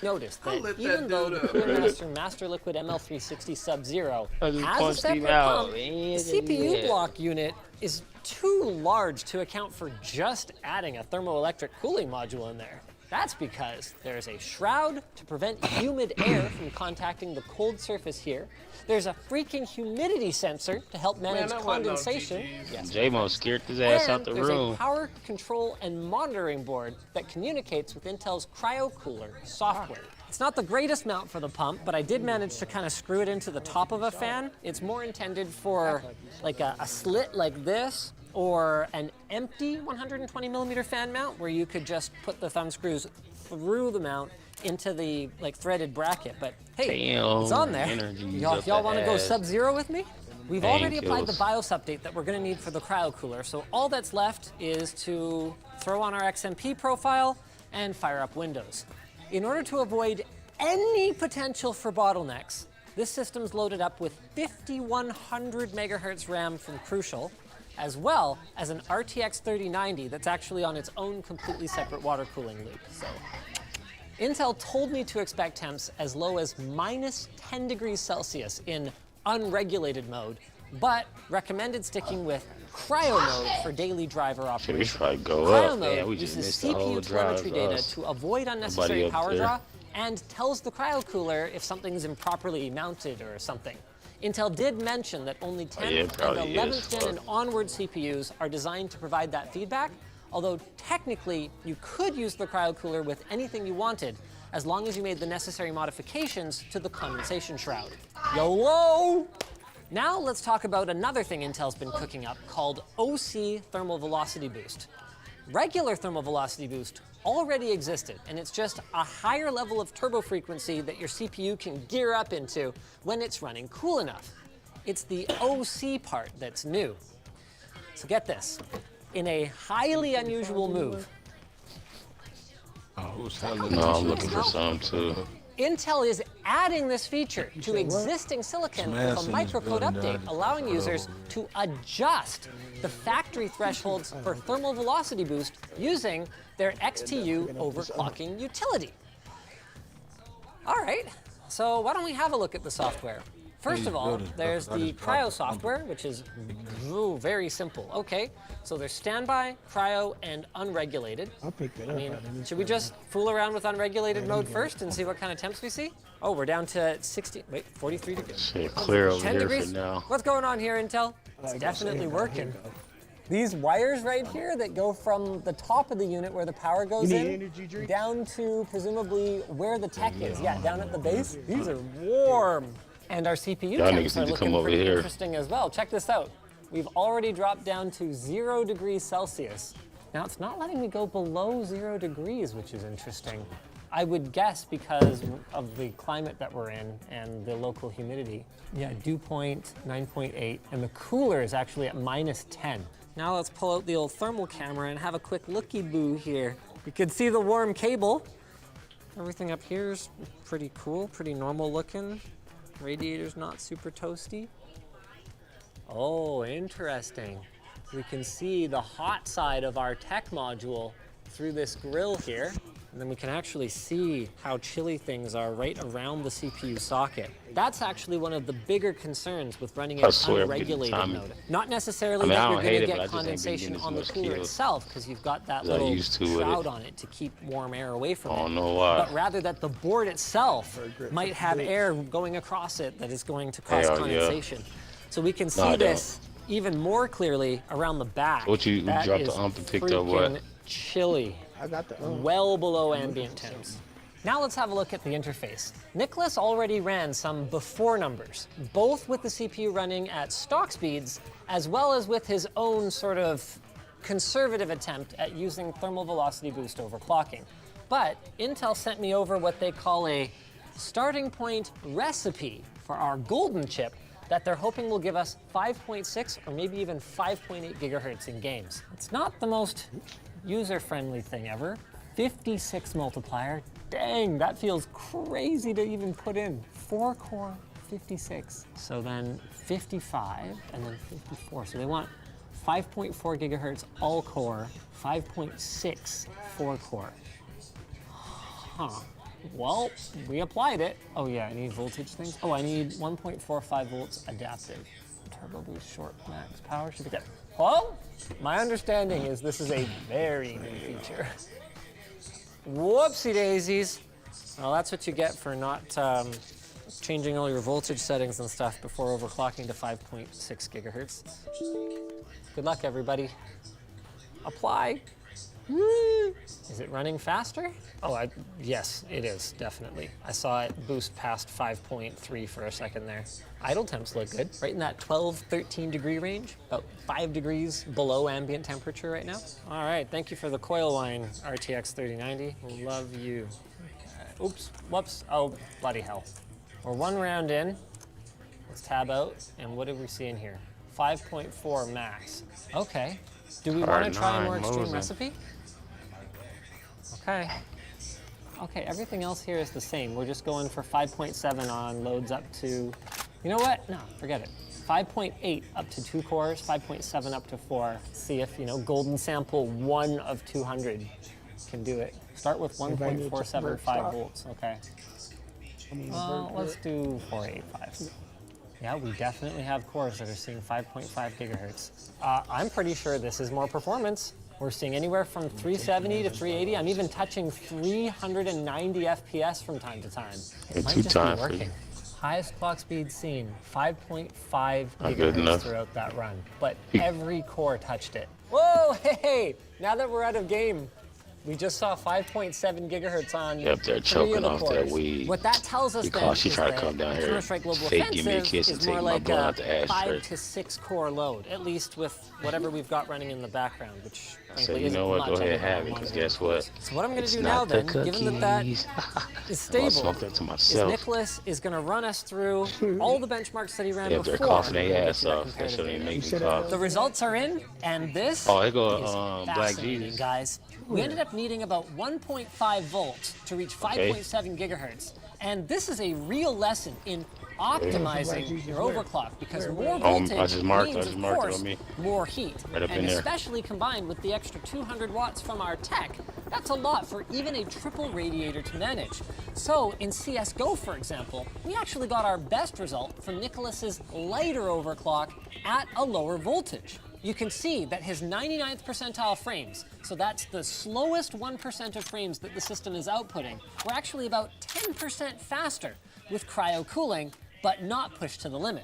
Speaker 10: Notice that even though the Cooler Master Master Liquid ML360 Sub-Zero has a separate pump, the CPU block unit is too large to account for just adding a thermoelectric cooling module in there. That's because there's a shroud to prevent humid air from contacting the cold surface here. There's a freaking humidity sensor to help manage condensation. Yes,
Speaker 5: J-Mo scared his ass out the
Speaker 10: room. There's a power control and monitoring board that communicates with Intel's CryoCooler software. It's not the greatest mount for the pump, but I did manage to kind of screw it into the top of a fan. It's more intended for like a slit like this, or an empty 120 millimeter fan mount where you could just put the thumb screws through the mount into the like threaded bracket. But hey, it's on there. Y'all want to go Sub-Zero with me? We've already applied the BIOS update that we're going to need for the cryo cooler, so all that's left is to throw on our XMP profile and fire up Windows. In order to avoid any potential for bottlenecks, this system's loaded up with 5100 megahertz RAM from Crucial, as well as an RTX 3090 that's actually on its own completely separate water cooling loop. So, Intel told me to expect temps as low as minus 10 degrees Celsius in unregulated mode, but recommended sticking with cryo mode for daily driver operation.
Speaker 5: We should probably go
Speaker 10: cryo
Speaker 5: up.
Speaker 10: mode
Speaker 5: Man, we just
Speaker 10: uses
Speaker 5: missed the whole
Speaker 10: CPU
Speaker 5: drive.
Speaker 10: telemetry data to avoid unnecessary power draw and tells the cryo cooler if something's improperly mounted or something. Intel did mention that only 10th and 11th gen and onward CPUs are designed to provide that feedback, although technically you could use the cryo cooler with anything you wanted as long as you made the necessary modifications to the condensation shroud. YOLO! Now let's talk about another thing Intel's been cooking up called OC Thermal Velocity Boost. Regular thermal velocity boost already existed, and it's just a higher level of turbo frequency that your CPU can gear up into when it's running cool enough. It's the OC part that's new. So get this, in a highly unusual move.
Speaker 5: No, I'm looking for some too.
Speaker 10: Intel is adding this feature to existing silicon with a microcode update, allowing users to adjust the factory thresholds for thermal velocity boost using their XTU overclocking utility. All right, so why don't we have a look at the software? First of all,
Speaker 4: buildings, bro,
Speaker 10: there's
Speaker 4: 'cause I
Speaker 10: the
Speaker 4: just dropped
Speaker 10: cryo
Speaker 4: the
Speaker 10: software, which is very simple. Okay, so there's standby, cryo, and unregulated.
Speaker 3: I'll pick that
Speaker 10: I
Speaker 3: up.
Speaker 10: mean,
Speaker 3: out of this
Speaker 10: should we
Speaker 3: right
Speaker 10: just fool around with unregulated mode first and see what kind of temps we see? Oh, we're down to 43 degrees.
Speaker 5: Shit, clear over
Speaker 10: 10
Speaker 5: here
Speaker 10: degrees?
Speaker 5: for now.
Speaker 10: What's going on here, Intel? It's definitely working. These wires right here that go from the top of the unit where the power goes
Speaker 3: You need
Speaker 10: in
Speaker 3: energy drink?
Speaker 10: down to presumably where the tech is. Yeah, down at the base. These are warm. And our CPU
Speaker 5: Y'all
Speaker 10: temps
Speaker 5: niggas
Speaker 10: are
Speaker 5: need to
Speaker 10: looking
Speaker 5: come over
Speaker 10: pretty
Speaker 5: here.
Speaker 10: interesting as well. Check this out. We've already dropped down to 0 degrees Celsius. Now it's not letting me go below 0 degrees, which is interesting. I would guess because of the climate that we're in and the local humidity. Yeah, dew point 9.8, and the cooler is actually at -10. Now let's pull out the old thermal camera and have a quick looky-boo here. You can see the warm cable. Everything up here is pretty cool, pretty normal looking. Radiator's not super toasty. Oh, interesting. We can see the hot side of our tech module through this grill here. And then we can actually see how chilly things are right around the CPU socket. That's actually one of the bigger concerns with running an unregulated mode. Not necessarily that you're going to get condensation on the cooler itself, because you've got that little shroud on it to keep warm air away from it.
Speaker 5: I don't know why.
Speaker 10: But rather that the board itself might have air going across it that is going to cause condensation. So we can see this even more clearly around the back.
Speaker 5: What you
Speaker 10: That
Speaker 5: dropped
Speaker 10: is
Speaker 5: the ump and picked up what?
Speaker 10: freaking chilly.
Speaker 3: I got the
Speaker 10: Well below ambient temps. Now let's have a look at the interface. Nicholas already ran some before numbers, both with the CPU running at stock speeds, as well as with his own sort of conservative attempt at using thermal velocity boost overclocking. But Intel sent me over what they call a starting point recipe for our golden chip that they're hoping will give us 5.6 or maybe even 5.8 gigahertz in games. It's not the most user-friendly thing ever. 56 multiplier, dang, that feels crazy to even put in. 4-core 56. So then 55 and then 54. So they want 5.4 gigahertz all-core, 5.6 4-core. Huh. Well, we applied it. Oh yeah, I need voltage things. Oh, I need 1.45 volts adaptive. Turbo boost short max power should be good. Well, my understanding is this is a very new feature. Whoopsie daisies. Well, that's what you get for not changing all your voltage settings and stuff before overclocking to 5.6 gigahertz. Good luck, everybody. Apply. Is it running faster? Oh, yes, it is, definitely. I saw it boost past 5.3 for a second there. Idle temps look good, right in that 12, 13 degree range, about 5 degrees below ambient temperature right now. All right, thank you for the coil line, RTX 3090. Love you. Oops, whoops, oh, bloody hell. We're one round in. Let's tab out, and what do we see in here? 5.4 max. Okay. Do we want to try a more extreme recipe? Okay. Okay, everything else here is the same. We're just going for 5.7 on loads up to, you know what? No, forget it. 5.8 up to 2 cores, 5.7 up to 4. See if, golden sample 1 of 200 can do it. Start with 1.475 volts, okay. Well, let's do 485. Yeah, we definitely have cores that are seeing 5.5 gigahertz. I'm pretty sure this is more performance. We're seeing anywhere from 370 to 380. I'm even touching 390 FPS from time to time. It might just be working. Highest clock speed seen, 5.5 gigahertz throughout that run. But every core touched it. Whoa, hey, now that we're out of game, we just saw 5.7 gigahertz on
Speaker 5: they're choking off that weed.
Speaker 10: What that tells us then is
Speaker 5: try to come down here,
Speaker 10: Counter-Strike Global
Speaker 5: fake give me a kiss and
Speaker 10: is
Speaker 5: take
Speaker 10: more
Speaker 5: my
Speaker 10: like
Speaker 5: blood out
Speaker 10: a
Speaker 5: the ashtray.
Speaker 10: 5 to 6 core load, at least with whatever we've got running in the background, which
Speaker 5: So
Speaker 10: frankly
Speaker 5: you know what? Go
Speaker 10: isn't
Speaker 5: ahead
Speaker 10: much
Speaker 5: and have it, because guess what?
Speaker 10: So what I'm going to
Speaker 5: It's
Speaker 10: do now
Speaker 5: not the
Speaker 10: then, given that
Speaker 5: cookies.
Speaker 10: is stable,
Speaker 5: I'll smoke that to
Speaker 10: is
Speaker 5: myself.
Speaker 10: Nicholas is going to run us through all the benchmarks that he ran
Speaker 5: Yeah, if
Speaker 10: before.
Speaker 5: they're coughing their
Speaker 10: and we'll
Speaker 5: ass
Speaker 10: get to that
Speaker 5: off, that
Speaker 10: comparative
Speaker 5: shouldn't
Speaker 10: data.
Speaker 5: make me cough.
Speaker 10: The results are in, and this
Speaker 5: Oh, here go
Speaker 10: is
Speaker 5: Black
Speaker 10: fascinating,
Speaker 5: Jesus.
Speaker 10: guys. We ended up needing about 1.5 volts to reach 5.7 gigahertz. And this is a real lesson in optimizing your overclock, because more voltage
Speaker 5: I just marked
Speaker 10: means,
Speaker 5: it
Speaker 10: of course,
Speaker 5: on me.
Speaker 10: more heat.
Speaker 5: Right up
Speaker 10: and
Speaker 5: in there.
Speaker 10: especially combined with the extra 200 watts from our tech, That's a lot for even a triple radiator to manage. So in CSGO, for example, we actually got our best result from Nicholas's lighter overclock at a lower voltage. You can see that his 99th percentile frames, so that's the slowest 1% of frames that the system is outputting, were actually about 10% faster with cryo cooling, but not pushed to the limit.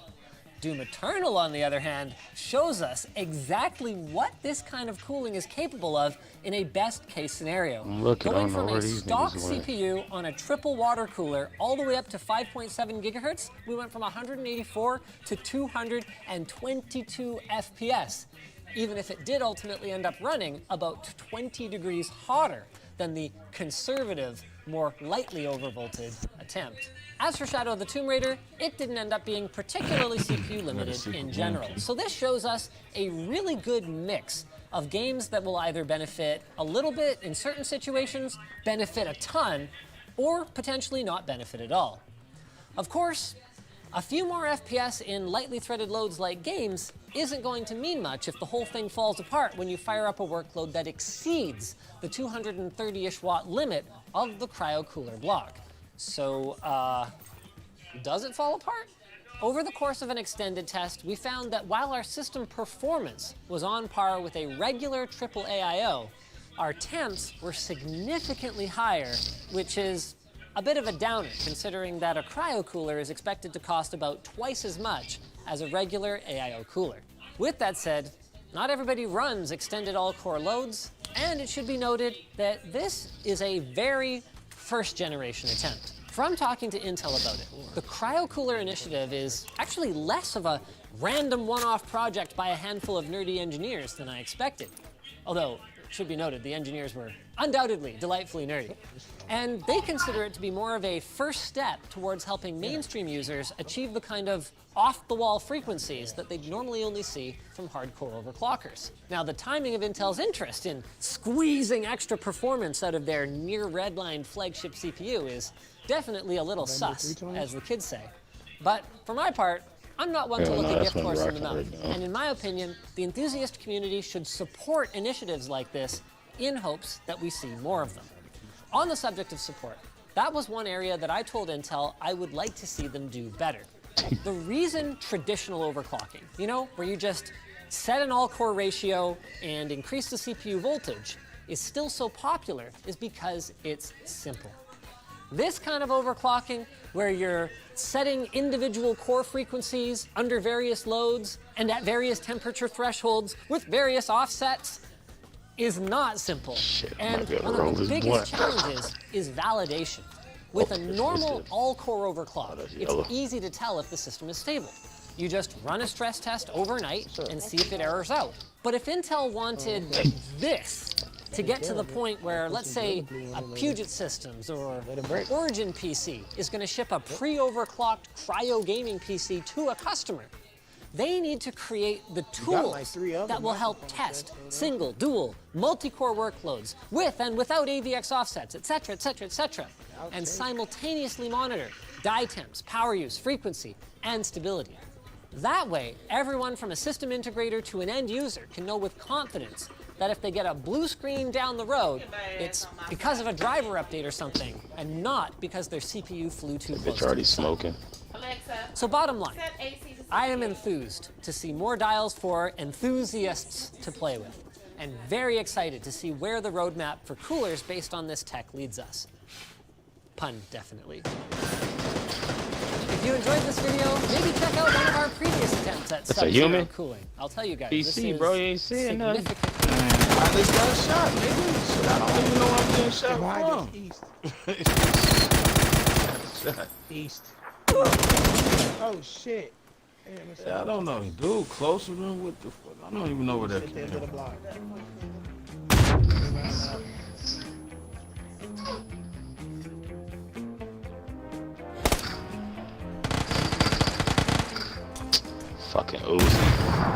Speaker 10: Doom Eternal, on the other hand, shows us exactly what this kind of cooling is capable of in a best-case scenario. Going from a stock CPU on a triple water cooler all the way up to 5.7 gigahertz, we went from 184 to 222 FPS, even if it did ultimately end up running about 20 degrees hotter than the conservative, more lightly overvolted attempt. As for Shadow of the Tomb Raider, it didn't end up being particularly CPU limited in general. So this shows us a really good mix of games that will either benefit a little bit in certain situations, benefit a ton, or potentially not benefit at all. Of course, a few more FPS in lightly threaded loads like games isn't going to mean much if the whole thing falls apart when you fire up a workload that exceeds the 230-ish watt limit of the cryocooler block. So, does it fall apart? Over the course of an extended test, we found that while our system performance was on par with a regular triple AIO, our temps were significantly higher, which is a bit of a downer considering that a cryocooler is expected to cost about twice as much as a regular AIO cooler. With that said, not everybody runs extended all-core loads, and it should be noted that this is a very first-generation attempt. From talking to Intel about it, the cryocooler initiative is actually less of a random one-off project by a handful of nerdy engineers than I expected. Although, it should be noted, the engineers were undoubtedly delightfully nerdy. And they consider it to be more of a first step towards helping mainstream users achieve the kind of off-the-wall frequencies that they'd normally only see from hardcore overclockers. Now, the timing of Intel's interest in squeezing extra performance out of their near-redlined flagship CPU is definitely a little sus, as the kids say. But for my part, I'm not one to look a gift horse in the mouth. And in my opinion, the enthusiast community should support initiatives like this in hopes that we see more of them. On the subject of support, that was one area that I told Intel I would like to see them do better. The reason traditional overclocking, you know, where you just set an all-core ratio and increase the CPU voltage, is still so popular is because it's simple. This kind of overclocking, where you're setting individual core frequencies under various loads and at various temperature thresholds with various offsets, is not simple. And one of the biggest challenges is validation. With a normal all-core overclock, it's easy to tell if the system is stable. You just run a stress test overnight and see if it errors out. But if Intel wanted this to get to the point where, let's say, a Puget Systems or Origin PC is going to ship a pre-overclocked cryo gaming PC to a customer, they need to create the tools that will help test single, dual, multi-core workloads with and without AVX offsets, etc., etc., etc., and simultaneously monitor die temps, power use, frequency, and stability. That way, everyone from a system integrator to an end user can know with confidence that if they get a blue screen down the road, it's because of a driver update or something, and not because their CPU flew too close.
Speaker 5: It's already smoking.
Speaker 6: Alexa,
Speaker 10: so bottom line,
Speaker 6: set AC to
Speaker 10: I am enthused to see more dials for enthusiasts to play with, and very excited to see where the roadmap for coolers based on this tech leads us. Pun, definitely. If you enjoyed this video, maybe check out one of our previous attempts at sub-zero cooling. I'll tell you guys,
Speaker 5: PC,
Speaker 10: this is
Speaker 5: bro, you ain't seeing nothing.
Speaker 10: significantly.
Speaker 4: I just got shot, nigga. Shit, I don't even know I'm getting shot from.
Speaker 3: East. Oh shit.
Speaker 4: Yeah, I don't know. Dude, closer than what the fuck? I don't even know where that
Speaker 3: At the
Speaker 4: came
Speaker 3: end of the
Speaker 4: from.
Speaker 3: block.
Speaker 5: Fucking Uzi.